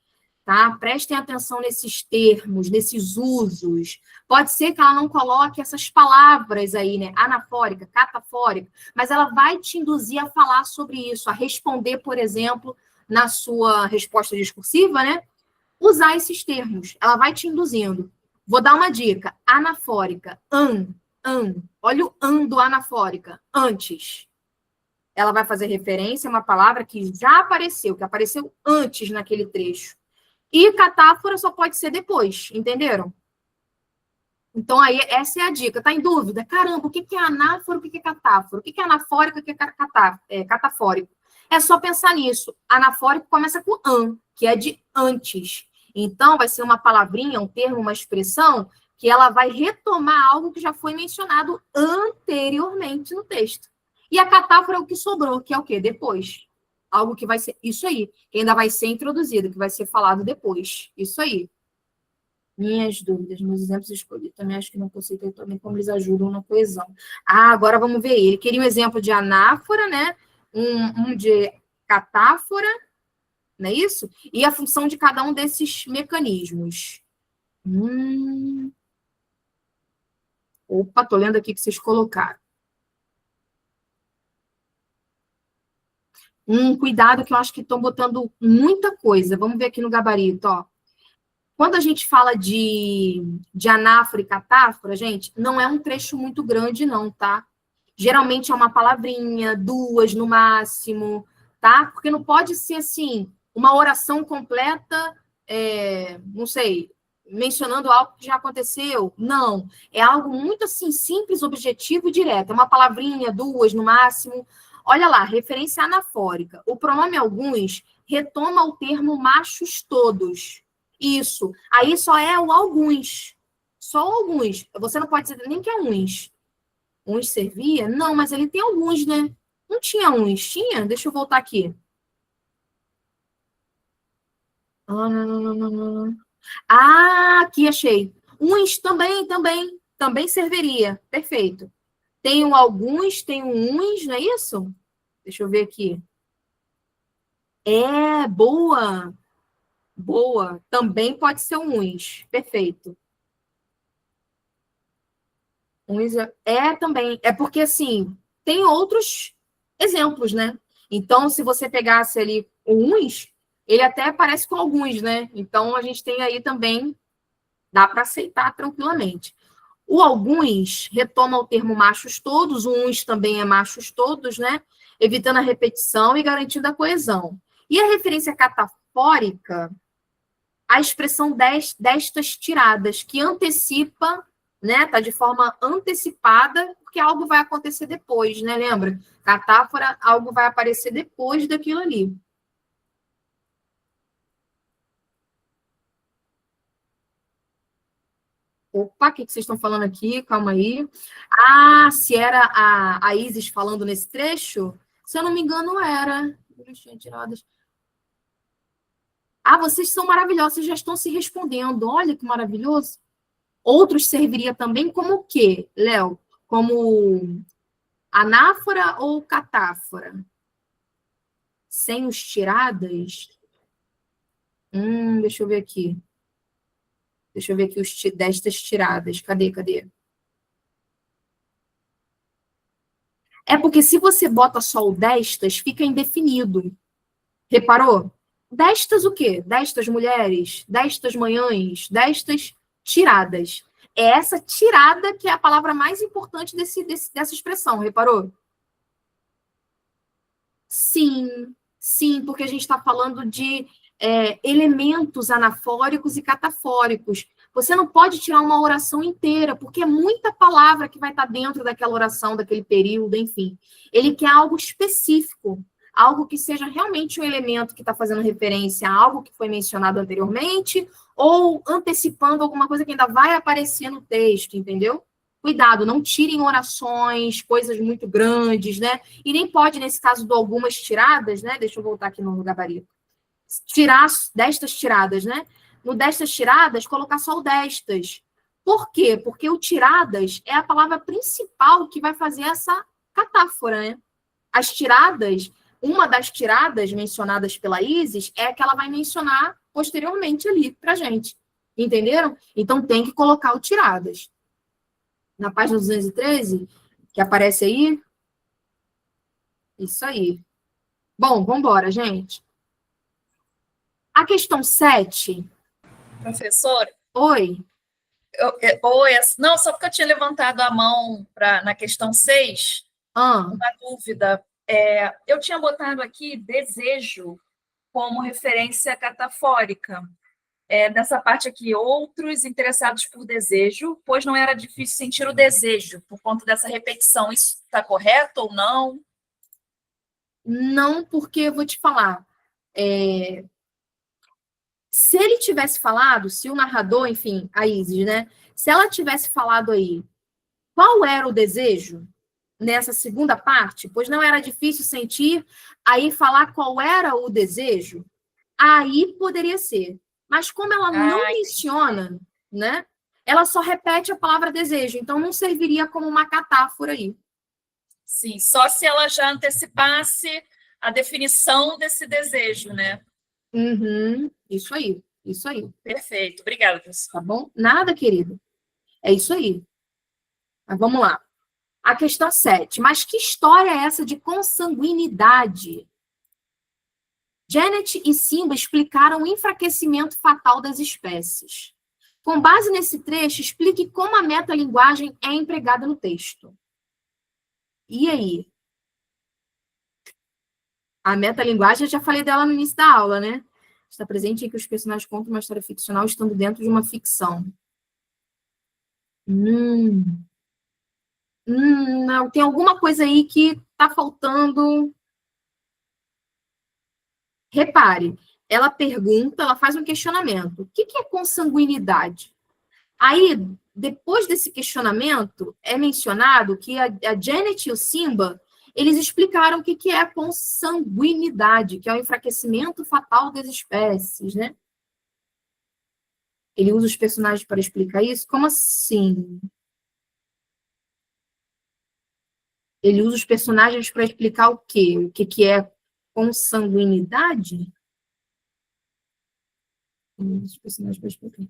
tá? Prestem atenção nesses termos, nesses usos. Pode ser que ela não coloque essas palavras aí, né? Anafórica, catafórica, mas ela vai te induzir a falar sobre isso, a responder, por exemplo, na sua resposta discursiva, né? Usar esses termos. Ela vai te induzindo. Vou dar uma dica. Anafórica. Olha o do anafórica. Antes. Ela vai fazer referência a uma palavra que já apareceu, que apareceu antes naquele trecho. E catáfora só pode ser depois, entenderam? Então, aí, essa é a dica. Tá em dúvida? Caramba, o que é anáfora, o que é catáfora? O que é anafórico, o que é catafórico? É só pensar nisso. Anafórico começa com que é de antes. Então, vai ser uma palavrinha, um termo, uma expressão, que ela vai retomar algo que já foi mencionado anteriormente no texto. E a catáfora é o que sobrou, que é o quê? Depois. Algo que vai ser... Isso aí. Que ainda vai ser introduzido, que vai ser falado depois. Isso aí. Minhas dúvidas, meus exemplos escolhidos. Também acho que não conceito também como eles ajudam na coesão. Ah, agora vamos ver. Ele queria um exemplo de anáfora, né? Um de catáfora, não é isso? E a função de cada um desses mecanismos. Opa, tô lendo aqui que vocês colocaram. Cuidado que eu acho que estão botando muita coisa. Vamos ver aqui no gabarito, ó. Quando a gente fala de anáfora e catáfora, gente, não é um trecho muito grande, não, tá? Geralmente é uma palavrinha, 2 no máximo, tá? Porque não pode ser, assim, uma oração completa, não sei, mencionando algo que já aconteceu. Não. É algo muito, assim, simples, objetivo e direto. É uma palavrinha, 2 no máximo. Olha lá, referência anafórica. O pronome alguns retoma o termo machos todos. Isso. Aí só é o alguns. Só alguns. Você não pode dizer nem que é uns. Uns servia? Não, mas ele tem alguns, né? Não tinha uns. Tinha? Deixa eu voltar aqui. Aqui achei. Uns também serviria. Perfeito. Tenho alguns, tenho uns, não é isso? Deixa eu ver aqui. Boa. Boa. Também pode ser uns. Perfeito. Uns também. É porque, assim, tem outros exemplos, né? Então, se você pegasse ali uns, ele até parece com alguns, né? Então, a gente tem aí também, dá para aceitar tranquilamente. O alguns retoma o termo machos todos, o uns também é machos todos, né? Evitando a repetição e garantindo a coesão. E a referência catafórica, a expressão destas tiradas, que antecipa, né? Tá de forma antecipada, porque algo vai acontecer depois, né? Lembra? Catáfora, algo vai aparecer depois daquilo ali. Opa, o que vocês estão falando aqui? Calma aí. Ah, se era a Isis falando nesse trecho? Se eu não me engano, era. Tiradas. Ah, vocês são maravilhosos, vocês já estão se respondendo. Olha que maravilhoso. Outros serviria também como o quê, Léo? Como anáfora ou catáfora? Sem os tiradas? Deixa eu ver aqui. Deixa eu ver aqui destas tiradas. Cadê? É porque se você bota só o destas, fica indefinido. Reparou? Destas o quê? Destas mulheres, destas manhãs, destas tiradas. É essa tirada que é a palavra mais importante dessa expressão, reparou? Sim, porque a gente está falando de elementos anafóricos e catafóricos. Você não pode tirar uma oração inteira, porque é muita palavra que vai estar dentro daquela oração, daquele período, enfim. Ele quer algo específico, algo que seja realmente um elemento que está fazendo referência a algo que foi mencionado anteriormente, ou antecipando alguma coisa que ainda vai aparecer no texto, entendeu? Cuidado, não tirem orações, coisas muito grandes, né? E nem pode, nesse caso, de algumas tiradas, né? Deixa eu voltar aqui no gabarito. Tirar destas tiradas, né? No destas tiradas, colocar só o destas. Por quê? Porque o tiradas é a palavra principal que vai fazer essa catáfora, né? As tiradas, uma das tiradas mencionadas pela Isis é a que ela vai mencionar posteriormente ali pra gente. Entenderam? Então tem que colocar o tiradas. Na página 213, que aparece aí. Isso aí. Bom, vamos embora, gente. A questão 7. Professora? Oi. Não, só porque eu tinha levantado a mão na questão 6, uma dúvida. Eu tinha botado aqui desejo como referência catafórica. Nessa parte aqui, outros interessados por desejo, pois não era difícil sentir o desejo por conta dessa repetição. Isso está correto ou não? Não, porque eu vou te falar. Se ele tivesse falado, se o narrador, enfim, a Isis, né? Se ela tivesse falado aí, qual era o desejo nessa segunda parte, pois não era difícil sentir, aí falar qual era o desejo, aí poderia ser. Mas como ela não menciona, né? Ela só repete a palavra desejo, então não serviria como uma catáfora aí. Sim, só se ela já antecipasse a definição desse desejo, né? Isso aí. Perfeito, obrigada, professor. Tá bom? Nada, querido. É isso aí. Mas vamos lá. A questão 7. Mas que história é essa de consanguinidade? Janet e Simba explicaram o enfraquecimento fatal das espécies. Com base nesse trecho, explique como a metalinguagem é empregada no texto. E aí? A metalinguagem, eu já falei dela no início da aula, né? Está presente em que os personagens contam uma história ficcional estando dentro de uma ficção. Não, tem alguma coisa aí que está faltando. Repare, ela pergunta, ela faz um questionamento. O que é consanguinidade? Aí, depois desse questionamento, é mencionado que a Janet e o Simba, eles explicaram o que é a consanguinidade, que é o enfraquecimento fatal das espécies, né? Ele usa os personagens para explicar isso? Como assim? Ele usa os personagens para explicar o quê? O que é consanguinidade? Os personagens para explicar.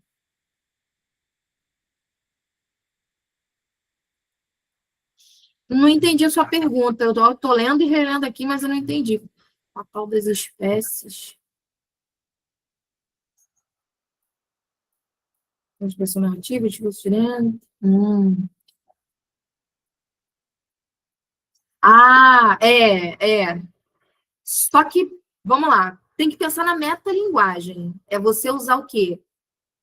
Não entendi a sua pergunta. Eu estou lendo e relendo aqui, mas eu não entendi. Fatal das espécies. Expressão narrativa, tipo tirando. Só que, vamos lá, tem que pensar na metalinguagem. É você usar o quê?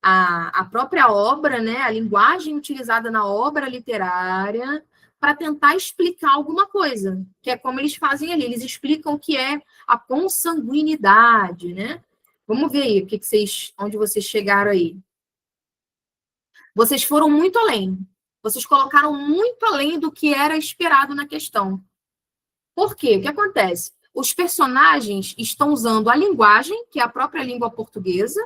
A própria obra, né? A linguagem utilizada na obra literária para tentar explicar alguma coisa, que é como eles fazem ali. Eles explicam o que é a consanguinidade, né? Vamos ver aí onde vocês chegaram aí. Vocês foram muito além. Vocês colocaram muito além do que era esperado na questão. Por quê? O que acontece? Os personagens estão usando a linguagem, que é a própria língua portuguesa,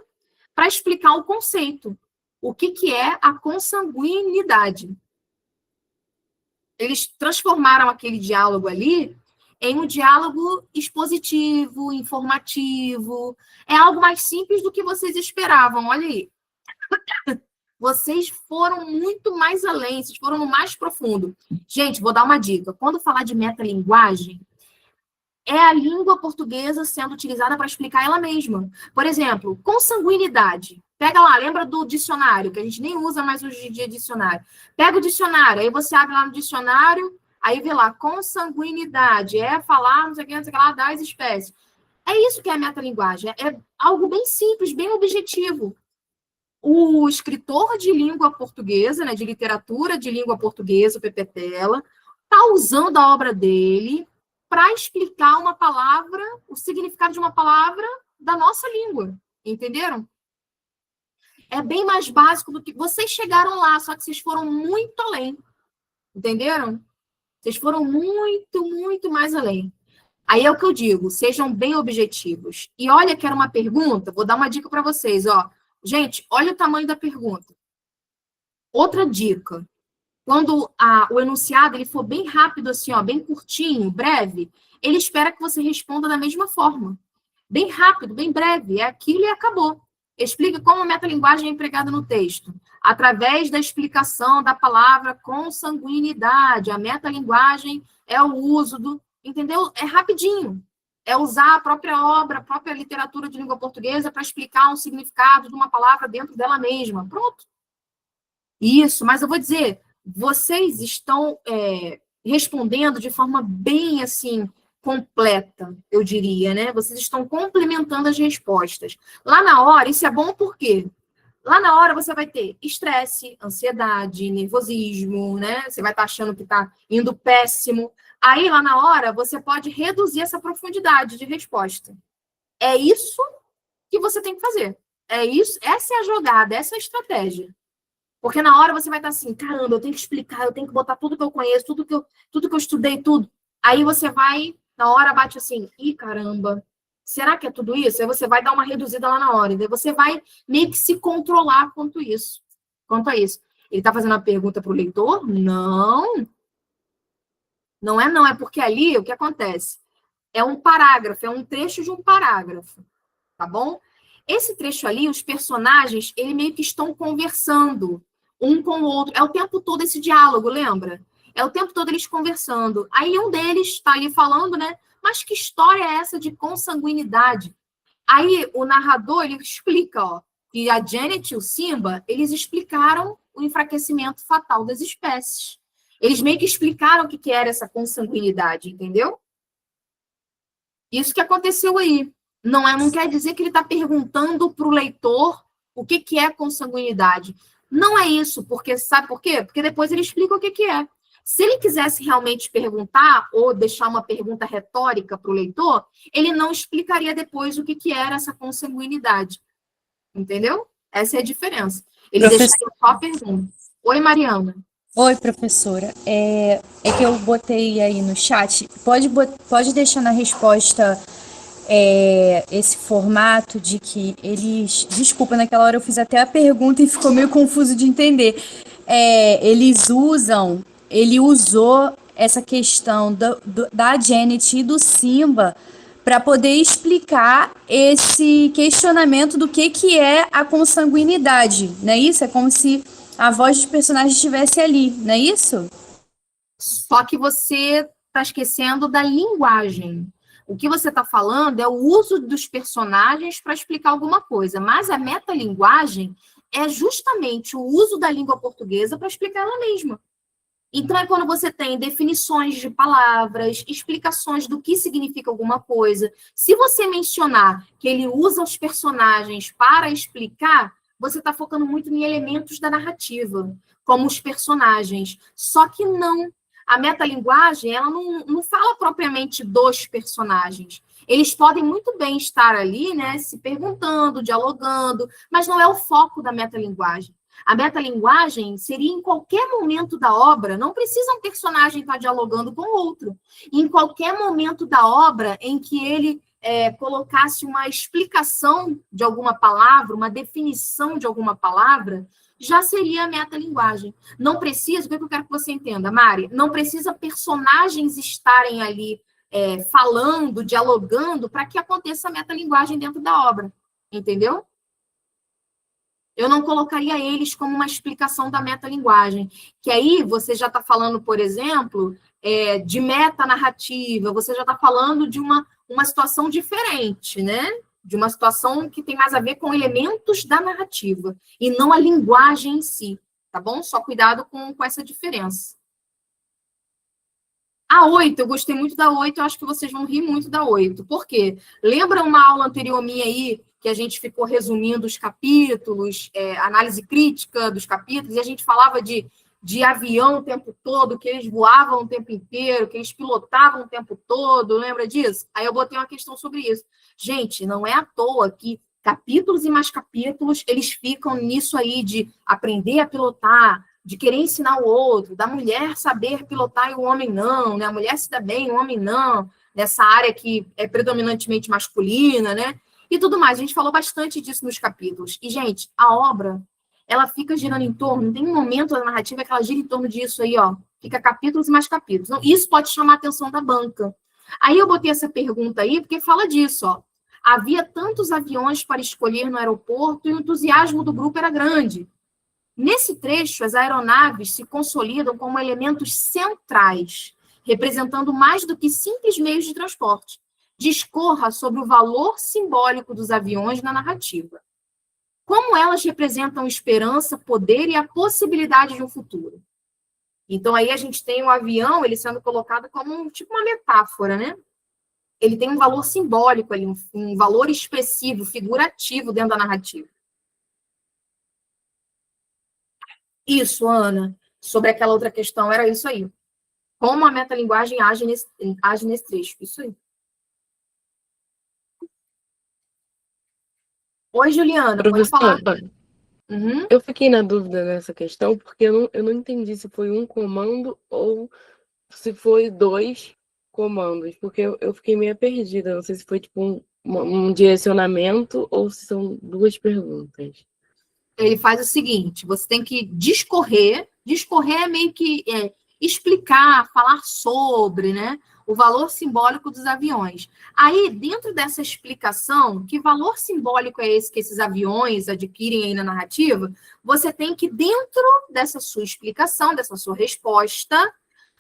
para explicar o conceito. O que é a consanguinidade? Eles transformaram aquele diálogo ali em um diálogo expositivo, informativo. É algo mais simples do que vocês esperavam. Olha aí. Vocês foram muito mais além, vocês foram no mais profundo. Gente, vou dar uma dica. Quando falar de metalinguagem, é a língua portuguesa sendo utilizada para explicar ela mesma. Por exemplo, consanguinidade. Pega lá, lembra do dicionário, que a gente nem usa mais hoje em dia dicionário. Pega o dicionário, aí você abre lá no dicionário, aí vê lá, consanguinidade, é falar, não sei o que lá, das espécies. É isso que é a metalinguagem, é algo bem simples, bem objetivo. O escritor de língua portuguesa, né, de literatura de língua portuguesa, o Pepe Tela, está usando a obra dele para explicar uma palavra, o significado de uma palavra da nossa língua. Entenderam? É bem mais básico do que... Vocês chegaram lá, só que vocês foram muito além. Entenderam? Vocês foram muito, muito mais além. Aí é o que eu digo, sejam bem objetivos. E olha que era uma pergunta, vou dar uma dica para vocês, ó. Gente, olha o tamanho da pergunta. Outra dica. Quando o enunciado ele for bem rápido, assim, ó, bem curtinho, breve, ele espera que você responda da mesma forma. Bem rápido, bem breve, é aquilo e acabou. Explica como a metalinguagem é empregada no texto. Através da explicação da palavra consanguinidade. A metalinguagem é o uso do... Entendeu? É rapidinho. É usar a própria obra, a própria literatura de língua portuguesa para explicar um significado de uma palavra dentro dela mesma. Pronto. Isso, mas eu vou dizer, vocês estão respondendo de forma bem, assim, completa, eu diria, né? Vocês estão complementando as respostas. Lá na hora, isso é bom por quê? Lá na hora você vai ter estresse, ansiedade, nervosismo, né? Você vai estar achando que está indo péssimo. Aí, lá na hora, você pode reduzir essa profundidade de resposta. É isso que você tem que fazer. É isso, essa é a jogada, essa é a estratégia. Porque na hora você vai estar assim, caramba, eu tenho que explicar, eu tenho que botar tudo que eu conheço, tudo que eu estudei, tudo. Aí você vai, na hora, bate assim, ih, caramba, será que é tudo isso? Aí você vai dar uma reduzida lá na hora. Daí você vai meio que se controlar quanto a isso. Ele está fazendo uma pergunta para o leitor? Não. Não é não, é porque ali o que acontece? É um parágrafo, é um trecho de um parágrafo, tá bom? Esse trecho ali, os personagens, eles meio que estão conversando um com o outro. É o tempo todo esse diálogo, lembra? É o tempo todo eles conversando. Aí um deles está ali falando, né? Mas que história é essa de consanguinidade? Aí o narrador, ele explica, ó, que a Janet e o Simba, eles explicaram o enfraquecimento fatal das espécies. Eles meio que explicaram o que era essa consanguinidade, entendeu? Isso que aconteceu aí. Não quer dizer que ele está perguntando para o leitor o que é consanguinidade. Não é isso, porque sabe por quê? Porque depois ele explica o que é. Se ele quisesse realmente perguntar ou deixar uma pergunta retórica para o leitor, ele não explicaria depois o que era essa consanguinidade. Entendeu? Essa é a diferença. Ele deixaria só a pergunta. Oi, Mariana. Oi, professora. É que eu botei aí no chat. Pode deixar na resposta esse formato de que eles... Desculpa, naquela hora eu fiz até a pergunta e ficou meio confuso de entender. Ele usou essa questão da Janet e do Simba para poder explicar esse questionamento do que é a consanguinidade, não é isso? É como se a voz dos personagens estivesse ali, não é isso? Só que você está esquecendo da linguagem. O que você está falando é o uso dos personagens para explicar alguma coisa, mas a metalinguagem é justamente o uso da língua portuguesa para explicar ela mesma. Então, é quando você tem definições de palavras, explicações do que significa alguma coisa. Se você mencionar que ele usa os personagens para explicar, você está focando muito em elementos da narrativa, como os personagens. Só que não. A metalinguagem, ela não fala propriamente dos personagens. Eles podem muito bem estar ali, né, se perguntando, dialogando, mas não é o foco da metalinguagem. A metalinguagem seria em qualquer momento da obra, não precisa um personagem estar dialogando com o outro. Em qualquer momento da obra em que ele colocasse uma explicação de alguma palavra, uma definição de alguma palavra, já seria a metalinguagem. Não precisa, o que eu quero que você entenda, Mari? Não precisa personagens estarem ali falando, dialogando, para que aconteça a metalinguagem dentro da obra. Entendeu? Eu não colocaria eles como uma explicação da metalinguagem. Que aí você já está falando, por exemplo, de metanarrativa, você já está falando de uma situação diferente, né? De uma situação que tem mais a ver com elementos da narrativa, e não a linguagem em si, tá bom? Só cuidado com essa diferença. A 8, eu gostei muito da 8, eu acho que vocês vão rir muito da 8. Por quê? Lembra uma aula anterior minha aí, que a gente ficou resumindo os capítulos, análise crítica dos capítulos, e a gente falava de avião o tempo todo, que eles voavam o tempo inteiro, que eles pilotavam o tempo todo, lembra disso? Aí eu botei uma questão sobre isso. Gente, não é à toa que capítulos e mais capítulos, eles ficam nisso aí de aprender a pilotar, de querer ensinar o outro, da mulher saber pilotar e o homem não, né? A mulher se dá bem, o homem não, nessa área que é predominantemente masculina, né? E tudo mais. A gente falou bastante disso nos capítulos. E, gente, a obra, ela fica girando em torno, tem um momento da narrativa que ela gira em torno disso aí, ó. Fica capítulos e mais capítulos. Então, isso pode chamar a atenção da banca. Aí eu botei essa pergunta aí, porque fala disso, ó. Havia tantos aviões para escolher no aeroporto e o entusiasmo do grupo era grande. Nesse trecho, as aeronaves se consolidam como elementos centrais, representando mais do que simples meios de transporte. Discorra sobre o valor simbólico dos aviões na narrativa. Como elas representam esperança, poder e a possibilidade de um futuro. Então, aí a gente tem o avião, ele sendo colocado como tipo uma metáfora, né? Ele tem um valor simbólico ali, um valor expressivo, figurativo dentro da narrativa. Isso, Ana, sobre aquela outra questão, era isso aí. Como a metalinguagem age nesse trecho, isso aí. Oi, Juliana, pode falar. Uhum. Eu fiquei na dúvida nessa questão, porque eu não entendi se foi um comando ou se foi 2 comandos, porque eu fiquei meio perdida, não sei se foi tipo um direcionamento ou se são 2 perguntas. Ele faz o seguinte, você tem que discorrer é meio que explicar, falar sobre, né, o valor simbólico dos aviões. Aí, dentro dessa explicação, que valor simbólico é esse que esses aviões adquirem aí na narrativa, você tem que, dentro dessa sua explicação, dessa sua resposta,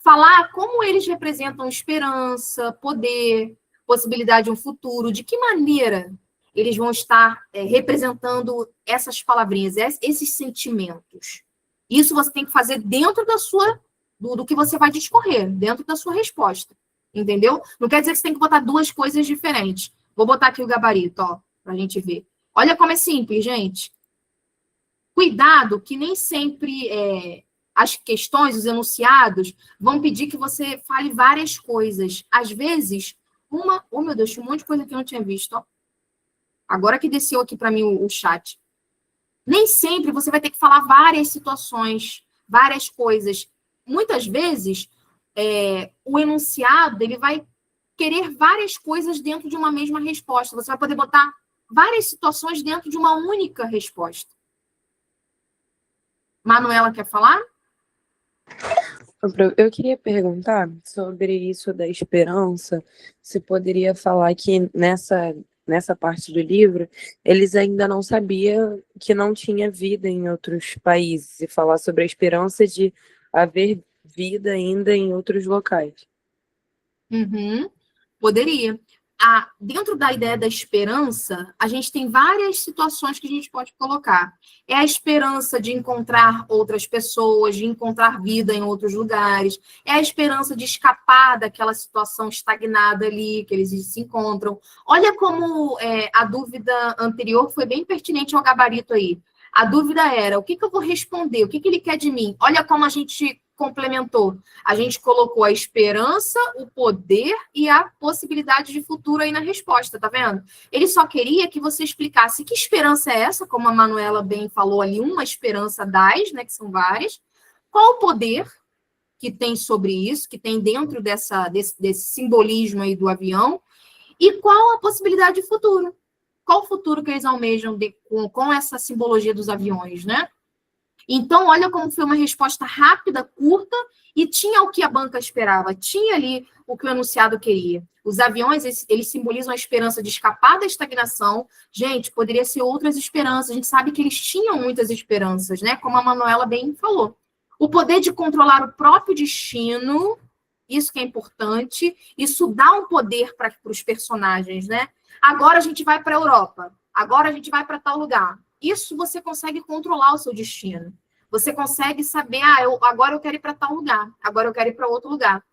falar como eles representam esperança, poder, possibilidade de um futuro, de que maneira eles vão estar representando essas palavrinhas, esses sentimentos. Isso você tem que fazer dentro do que você vai discorrer, dentro da sua resposta. Entendeu? Não quer dizer que você tem que botar 2 coisas diferentes. Vou botar aqui o gabarito, ó, pra gente ver. Olha como é simples, gente. Cuidado que nem sempre as questões, os enunciados, vão pedir que você fale várias coisas. Às vezes, oh meu Deus, tinha um monte de coisa que eu não tinha visto, ó. Agora que desceu aqui para mim o chat. Nem sempre você vai ter que falar várias situações, várias coisas. Muitas vezes, o enunciado ele vai querer várias coisas dentro de uma mesma resposta. Você vai poder botar várias situações dentro de uma única resposta. Manuela quer falar? Eu queria perguntar sobre isso da esperança. Se poderia falar que nessa parte do livro, eles ainda não sabiam que não tinha vida em outros países, e falar sobre a esperança de haver vida ainda em outros locais. Uhum. Poderia. Dentro da ideia da esperança, a gente tem várias situações que a gente pode colocar. É a esperança de encontrar outras pessoas, de encontrar vida em outros lugares. É a esperança de escapar daquela situação estagnada ali que eles se encontram. Olha como a dúvida anterior foi bem pertinente ao gabarito aí. A dúvida era, o que eu vou responder? O que ele quer de mim? Olha como a gente complementou? A gente colocou a esperança, o poder e a possibilidade de futuro aí na resposta, tá vendo? Ele só queria que você explicasse que esperança é essa, como a Manuela bem falou ali, uma esperança das, né, que são várias. Qual o poder que tem sobre isso, que tem dentro desse simbolismo aí do avião, e qual a possibilidade de futuro? Qual o futuro que eles almejam com essa simbologia dos aviões, né? Então, olha como foi uma resposta rápida, curta, e tinha o que a banca esperava, tinha ali o que o enunciado queria. Os aviões, eles simbolizam a esperança de escapar da estagnação. Gente, poderia ser outras esperanças, a gente sabe que eles tinham muitas esperanças, né? Como a Manuela bem falou. O poder de controlar o próprio destino, isso que é importante, isso dá um poder para os personagens, né? Agora a gente vai para a Europa, agora a gente vai para tal lugar. Isso você consegue controlar o seu destino. Você consegue saber, agora eu quero ir para tal lugar, agora eu quero ir para outro lugar.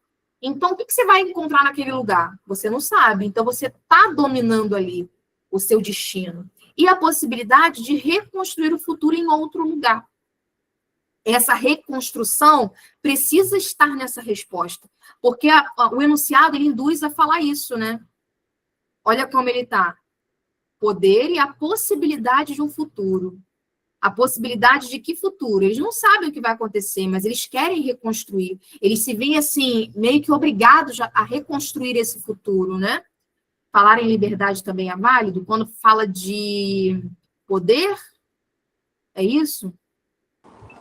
Então, o que você vai encontrar naquele lugar? Você não sabe. Então, você está dominando ali o seu destino. E a possibilidade de reconstruir o futuro em outro lugar. Essa reconstrução precisa estar nessa resposta. Porque o enunciado, ele induz a falar isso, né? Olha como ele está. Poder e a possibilidade de um futuro. A possibilidade de que futuro? Eles não sabem o que vai acontecer, mas eles querem reconstruir. Eles se veem, assim, meio que obrigados a reconstruir esse futuro, né? Falar em liberdade também é válido? Quando fala de poder, é isso?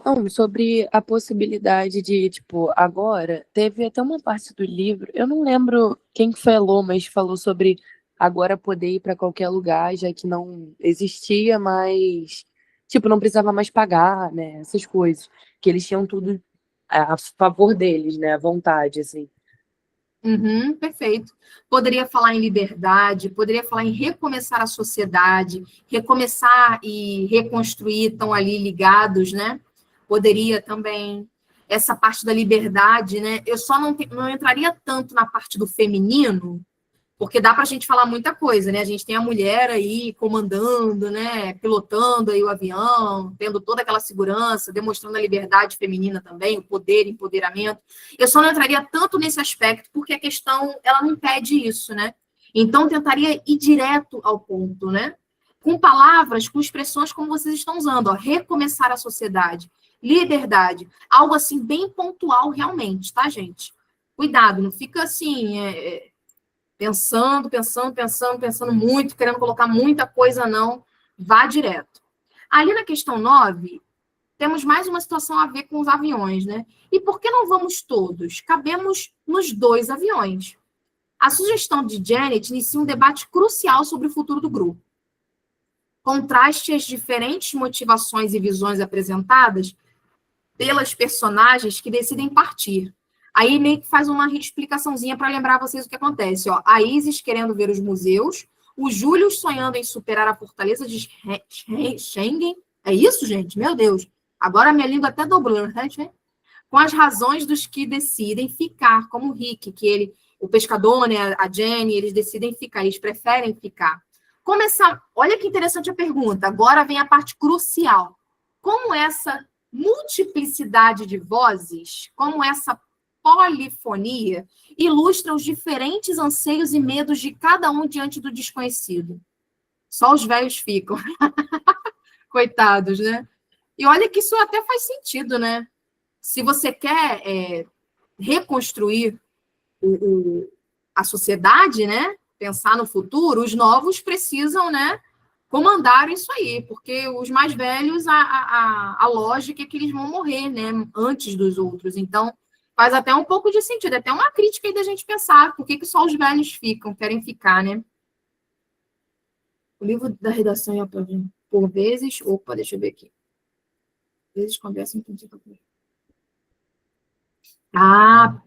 Não, sobre a possibilidade de, tipo, agora, teve até uma parte do livro, eu não lembro quem falou, mas falou sobre agora poder ir para qualquer lugar, já que não existia mais, tipo, não precisava mais pagar, né, essas coisas, que eles tinham tudo a favor deles, né, à vontade, assim. Perfeito. Poderia falar em liberdade, poderia falar em recomeçar a sociedade, recomeçar e reconstruir, estão ali ligados, né? Poderia também, essa parte da liberdade, né? Eu só não entraria tanto na parte do feminino, porque dá para a gente falar muita coisa, né? A gente tem a mulher aí comandando, né? Pilotando aí o avião, tendo toda aquela segurança, demonstrando a liberdade feminina também, o poder, empoderamento. Eu só não entraria tanto nesse aspecto, porque a questão, ela não pede isso, né? Então, tentaria ir direto ao ponto, né? Com palavras, com expressões como vocês estão usando, ó, recomeçar a sociedade, liberdade, algo assim bem pontual realmente, tá, gente? Cuidado, não fica assim... pensando muito, querendo colocar muita coisa, não, vá direto. Ali na questão 9, temos mais uma situação a ver com os aviões, né? E por que não vamos todos? Cabemos nos 2 aviões. A sugestão de Janet inicia um debate crucial sobre o futuro do grupo. Contraste as diferentes motivações e visões apresentadas pelas personagens que decidem partir. Aí meio que faz uma explicaçãozinha para lembrar vocês o que acontece. Ó. A Isis querendo ver os museus, o Júlio sonhando em superar a fortaleza de Schengen. É isso, gente? Meu Deus. Agora a minha língua até dobrou, né? Com as razões dos que decidem ficar, como o Rick, o pescador, né, a Jenny, eles decidem ficar, eles preferem ficar. Olha que interessante a pergunta. Agora vem a parte crucial. Como essa multiplicidade de vozes, como essa polifonia ilustra os diferentes anseios e medos de cada um diante do desconhecido. Só os velhos ficam. Coitados, né? E olha que isso até faz sentido, né? Se você quer reconstruir a sociedade, né? Pensar no futuro, os novos precisam, né? Comandar isso aí, porque os mais velhos, a lógica é que eles vão morrer, né? Antes dos outros. Então, faz até um pouco de sentido, até uma crítica aí da gente pensar, por que só os velhos querem ficar, né? O livro da redação é por vezes... Opa, deixa eu ver aqui. Às vezes conversam com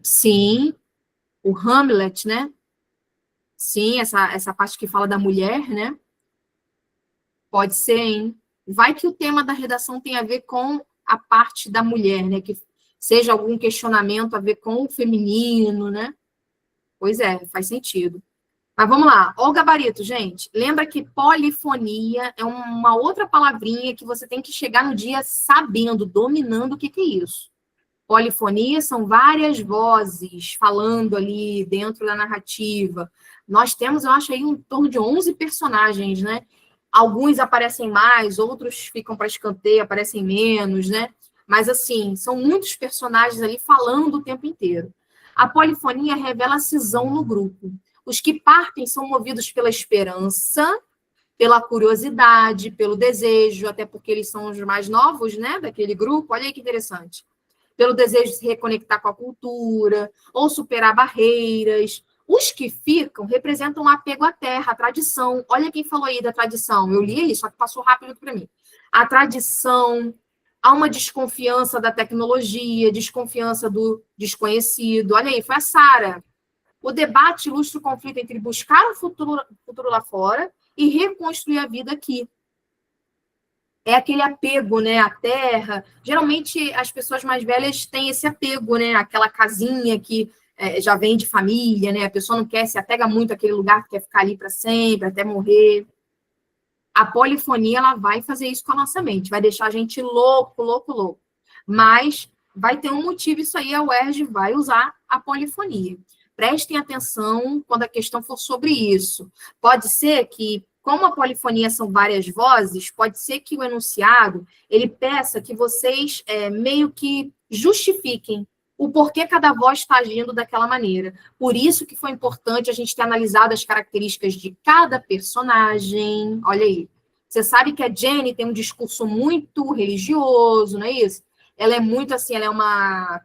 sim. O Hamlet, né? Sim, essa parte que fala da mulher, né? Pode ser, hein? Vai que o tema da redação tem a ver com a parte da mulher, né? Que seja algum questionamento a ver com o feminino, né? Pois é, faz sentido. Mas vamos lá. Ó o gabarito, gente. Lembra que polifonia é uma outra palavrinha que você tem que chegar no dia sabendo, dominando o que é isso. Polifonia são várias vozes falando ali dentro da narrativa. Nós temos, eu acho, aí em torno de 11 personagens, né? Alguns aparecem mais, outros ficam para escanteio, aparecem menos, né? Mas, assim, são muitos personagens ali falando o tempo inteiro. A polifonia revela a cisão no grupo. Os que partem são movidos pela esperança, pela curiosidade, pelo desejo, até porque eles são os mais novos, né, daquele grupo. Olha aí que interessante. Pelo desejo de se reconectar com a cultura, ou superar barreiras. Os que ficam representam o apego à terra, a tradição. Olha quem falou aí da tradição. Eu li isso, só que passou rápido para mim. A tradição, há uma desconfiança da tecnologia, desconfiança do desconhecido. Olha aí, foi a Sara. O debate ilustra o conflito entre buscar um futuro lá fora e reconstruir a vida aqui. É aquele apego, né, à terra. Geralmente, as pessoas mais velhas têm esse apego, né, aquela casinha que já vem de família, né, a pessoa não quer, se apega muito àquele lugar que quer ficar ali para sempre, até morrer. A polifonia, ela vai fazer isso com a nossa mente, vai deixar a gente louco, louco, louco. Mas vai ter um motivo isso aí, a UERJ vai usar a polifonia. Prestem atenção quando a questão for sobre isso. Pode ser que, como a polifonia são várias vozes, pode ser que o enunciado, ele peça que vocês meio que justifiquem o porquê cada voz está agindo daquela maneira. Por isso que foi importante a gente ter analisado as características de cada personagem. Olha aí. Você sabe que a Jenny tem um discurso muito religioso, não é isso? Ela é muito assim, ela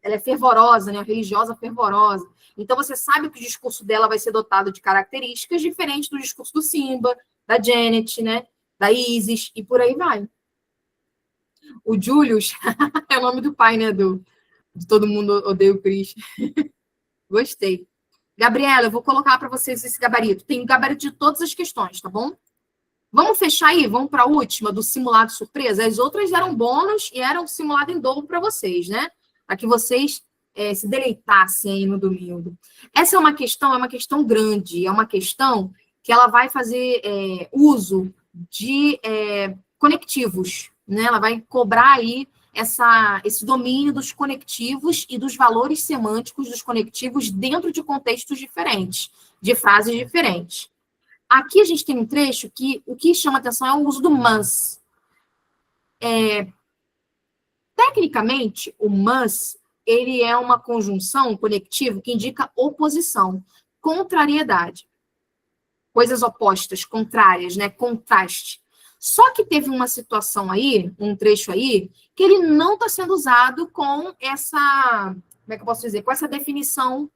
é fervorosa, né? Religiosa fervorosa. Então, você sabe que o discurso dela vai ser dotado de características diferentes do discurso do Simba, da Janet, né? Da Isis, e por aí vai. O Julius é o nome do pai, né? De Todo Mundo Odeia o Chris. Gostei. Gabriela, eu vou colocar para vocês esse gabarito. Tem o gabarito de todas as questões, tá bom? Vamos fechar aí? Vamos para a última, do simulado surpresa? As outras eram bônus e eram simulado em dobro para vocês, né? Para que vocês se deleitassem aí no domingo. Essa é uma questão grande, é uma questão que ela vai fazer uso de conectivos, né? Ela vai cobrar aí esse domínio dos conectivos e dos valores semânticos dos conectivos dentro de contextos diferentes, de frases diferentes. Aqui a gente tem um trecho que o que chama atenção é o uso do mas. Tecnicamente, o mas, ele é uma conjunção, um conectivo, que indica oposição, contrariedade. Coisas opostas, contrárias, né? Contraste. Só que teve uma situação aí, um trecho aí, que ele não está sendo usado com essa, como é que eu posso dizer, com essa definição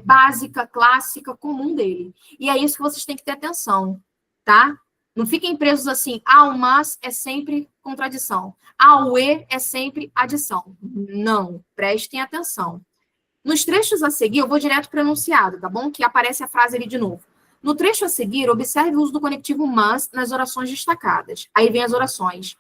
básica, clássica, comum dele. E é isso que vocês têm que ter atenção, tá? Não fiquem presos assim, o mas é sempre contradição. O e é sempre adição. Não, prestem atenção. Nos trechos a seguir, eu vou direto para o enunciado, tá bom? Que aparece a frase ali de novo. No trecho a seguir, observe o uso do conectivo mas nas orações destacadas. Aí vem as orações.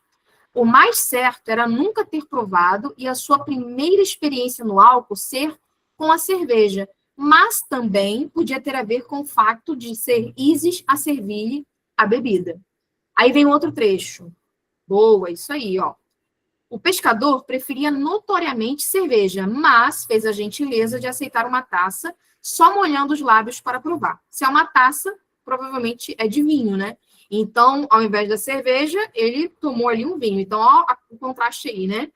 O mais certo era nunca ter provado e a sua primeira experiência no álcool ser com a cerveja, mas também podia ter a ver com o fato de ser Isis a servir-lhe a bebida. Aí vem outro trecho. Boa, isso aí, ó. O pescador preferia notoriamente cerveja, mas fez a gentileza de aceitar uma taça, só molhando os lábios para provar. Se é uma taça, provavelmente é de vinho, né? Então, ao invés da cerveja, ele tomou ali um vinho. Então, ó, o contraste aí, né?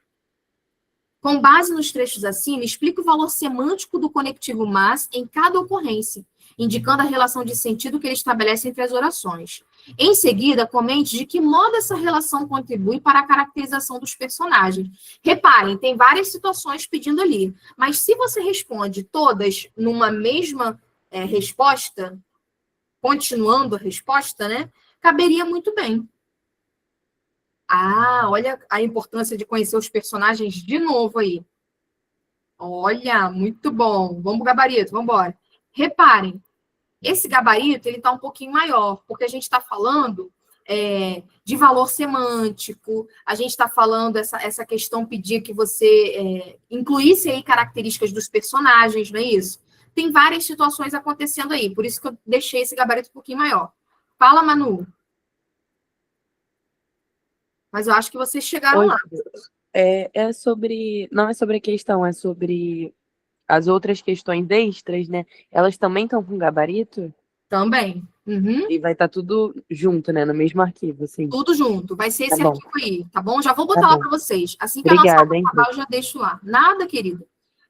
Com base nos trechos acima, explica o valor semântico do conectivo mas em cada ocorrência, indicando a relação de sentido que ele estabelece entre as orações. Em seguida, comente de que modo essa relação contribui para a caracterização dos personagens. Reparem, tem várias situações pedindo ali, mas se você responde todas numa mesma resposta, continuando a resposta, né, caberia muito bem. Olha a importância de conhecer os personagens de novo aí. Olha, muito bom. Vamos pro gabarito, vamos embora. Reparem, esse gabarito ele está um pouquinho maior, porque a gente está falando de valor semântico, a gente está falando essa questão pedir que você incluísse aí características dos personagens, não é isso? Tem várias situações acontecendo aí, por isso que eu deixei esse gabarito um pouquinho maior. Fala, Manu. Mas eu acho que vocês chegaram lá. É sobre. Não é sobre a questão, é sobre as outras questões extras, né? Elas também estão com gabarito Também. Uhum. e vai estar tudo junto, né? No mesmo arquivo, assim. Tudo junto. Vai ser Tá esse bom, arquivo aí, tá bom? Já vou tá botar lá bom. para vocês. Assim que a nossa aula Obrigada, hein, acabar, Cris? eu já deixo lá. Nada, querida.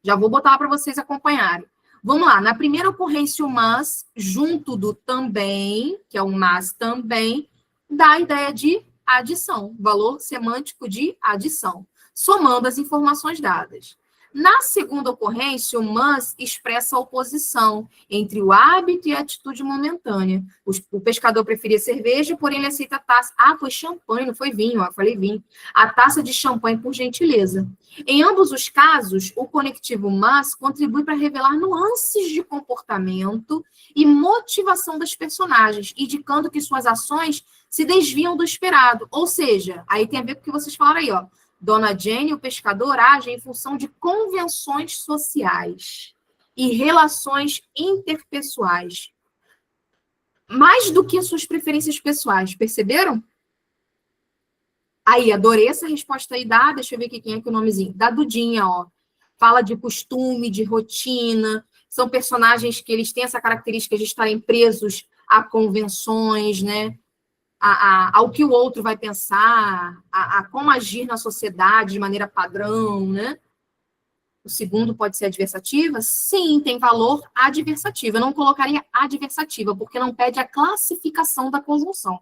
Já vou botar lá para vocês acompanharem. Vamos lá. Na primeira ocorrência, o mas, junto do também, que é o mas também, dá a ideia de adição. Valor semântico de adição. Somando as informações dadas. Na segunda ocorrência, o mas expressa a oposição entre o hábito e a atitude momentânea. O pescador preferia cerveja, porém ele aceita a taça. Ah, foi champanhe, não foi vinho, eu falei vinho. A taça de champanhe, por gentileza. Em ambos os casos, o conectivo mas contribui para revelar nuances de comportamento e motivação das personagens, indicando que suas ações se desviam do esperado. Ou seja, aí tem a ver com o que vocês falaram aí, ó. Dona Jane e o pescador agem em função de convenções sociais e relações interpessoais, mais do que suas preferências pessoais, perceberam? Aí, adorei essa resposta aí, deixa eu ver aqui quem é que é o nomezinho, da Dudinha, ó. Fala de costume, de rotina, são personagens que eles têm essa característica de estarem presos a convenções, né? Ao que o outro vai pensar, a como agir na sociedade de maneira padrão, né? O segundo pode ser adversativa? Sim, tem valor adversativa. Eu não colocaria adversativa, porque não pede a classificação da conjunção.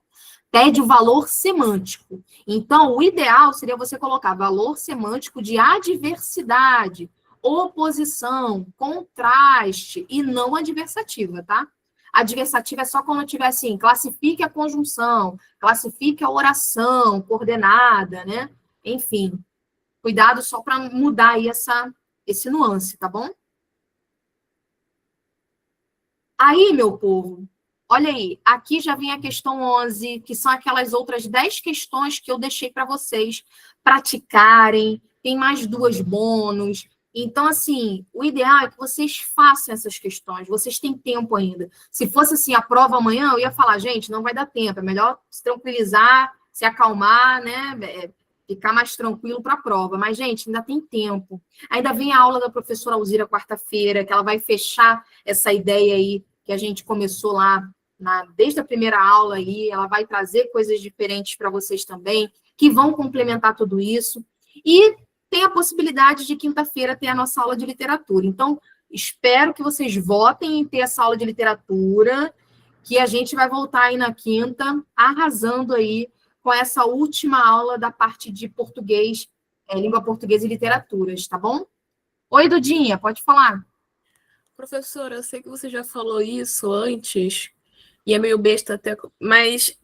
Pede o valor semântico. Então, o ideal seria você colocar valor semântico de adversidade, oposição, contraste, e não adversativa, tá? Adversativa é só quando tiver assim, classifique a conjunção, classifique a oração coordenada, né? Enfim, cuidado só para mudar aí esse nuance, tá bom? Aí, meu povo, olha aí, aqui já vem a questão 11, que são aquelas outras 10 questões que eu deixei para vocês praticarem, tem mais 2 bônus. Então, assim, o ideal é que vocês façam essas questões, vocês têm tempo ainda. Se fosse assim, a prova amanhã, eu ia falar, gente, não vai dar tempo, é melhor se tranquilizar, se acalmar, né, ficar mais tranquilo para a prova. Mas, gente, ainda tem tempo. Ainda vem a aula da professora Alzira quarta-feira, que ela vai fechar essa ideia aí que a gente começou lá desde a primeira aula aí, ela vai trazer coisas diferentes para vocês também, que vão complementar tudo isso. E tem a possibilidade de quinta-feira ter a nossa aula de literatura. Então, espero que vocês votem em ter essa aula de literatura, que a gente vai voltar aí na quinta, arrasando aí com essa última aula da parte de português, língua portuguesa e literaturas, tá bom? Oi, Dudinha, pode falar. Professora, eu sei que você já falou isso antes, e é meio besta até, mas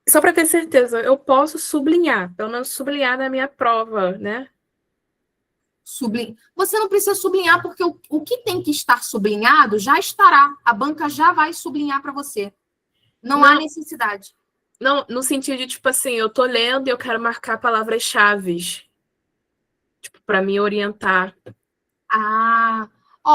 só para ter certeza, eu posso sublinhar, pelo menos sublinhar na minha prova, né? Você não precisa sublinhar, porque o que tem que estar sublinhado já estará. A banca já vai sublinhar para você. Não há necessidade. Não, no sentido de, tipo assim, eu tô lendo e eu quero marcar palavras-chave, tipo, para me orientar.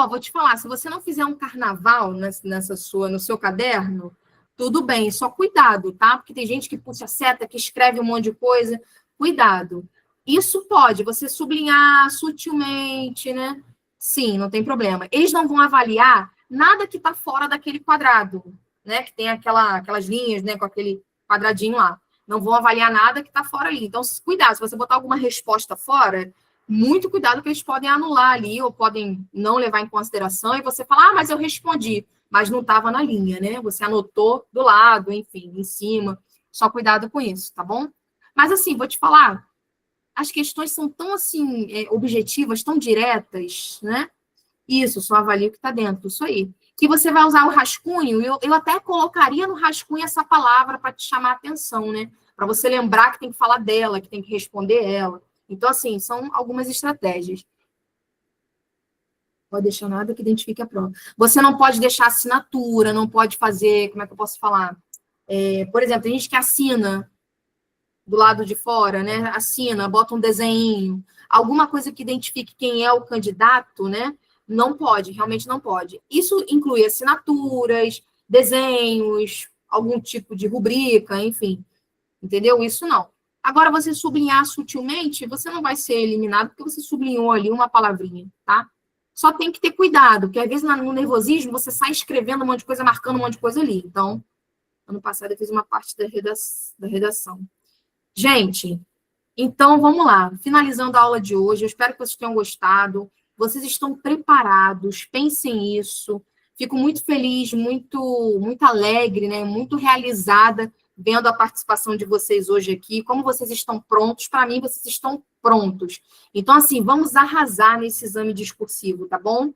Vou te falar, se você não fizer um carnaval no seu caderno, tudo bem, só cuidado, tá? Porque tem gente que puxa a seta, que escreve um monte de coisa. Cuidado. Isso pode, você sublinhar sutilmente, né? Sim, não tem problema. Eles não vão avaliar nada que está fora daquele quadrado, né? Que tem aquelas linhas, né? Com aquele quadradinho lá. Não vão avaliar nada que está fora ali. Então, cuidado, se você botar alguma resposta fora, muito cuidado que eles podem anular ali ou podem não levar em consideração e você falar, mas eu respondi, mas não estava na linha, né? Você anotou do lado, enfim, em cima. Só cuidado com isso, tá bom? Mas, assim, vou te falar, as questões são tão, assim, objetivas, tão diretas, né? Isso, só avalia o que está dentro, isso aí. Que você vai usar o rascunho, eu até colocaria no rascunho essa palavra para te chamar a atenção, né? Para você lembrar que tem que falar dela, que tem que responder ela. Então, assim, são algumas estratégias. Não pode deixar nada que identifique a prova. Você não pode deixar assinatura, não pode fazer, como é que eu posso falar? Por exemplo, tem gente que assina do lado de fora, né? Assina, bota um desenho, alguma coisa que identifique quem é o candidato, né? Não pode, realmente não pode. Isso inclui assinaturas, desenhos, algum tipo de rubrica, enfim. Entendeu? Isso não. Agora, você sublinhar sutilmente, você não vai ser eliminado porque você sublinhou ali uma palavrinha, tá? Só tem que ter cuidado, porque às vezes no nervosismo você sai escrevendo um monte de coisa, marcando um monte de coisa ali. Então, ano passado eu fiz uma parte da redação. Gente, então vamos lá. Finalizando a aula de hoje, eu espero que vocês tenham gostado. Vocês estão preparados, pensem nisso. Fico muito feliz, muito alegre, né? Muito realizada vendo a participação de vocês hoje aqui. Como vocês estão prontos? Para mim, vocês estão prontos. Então, assim, vamos arrasar nesse exame discursivo, tá bom?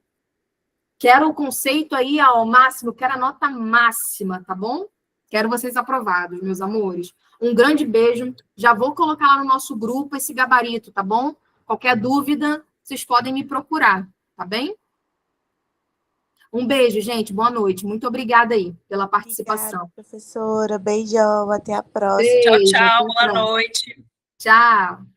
Quero o conceito aí ao máximo, quero a nota máxima, tá bom? Quero vocês aprovados, meus amores. Um grande beijo. Já vou colocar lá no nosso grupo esse gabarito, tá bom? Qualquer dúvida, vocês podem me procurar, tá bem? Um beijo, gente. Boa noite. Muito obrigada aí pela participação. Obrigada, professora. Beijão. Até a próxima. Beijo, Tchau, até a boa próxima. noite. Tchau.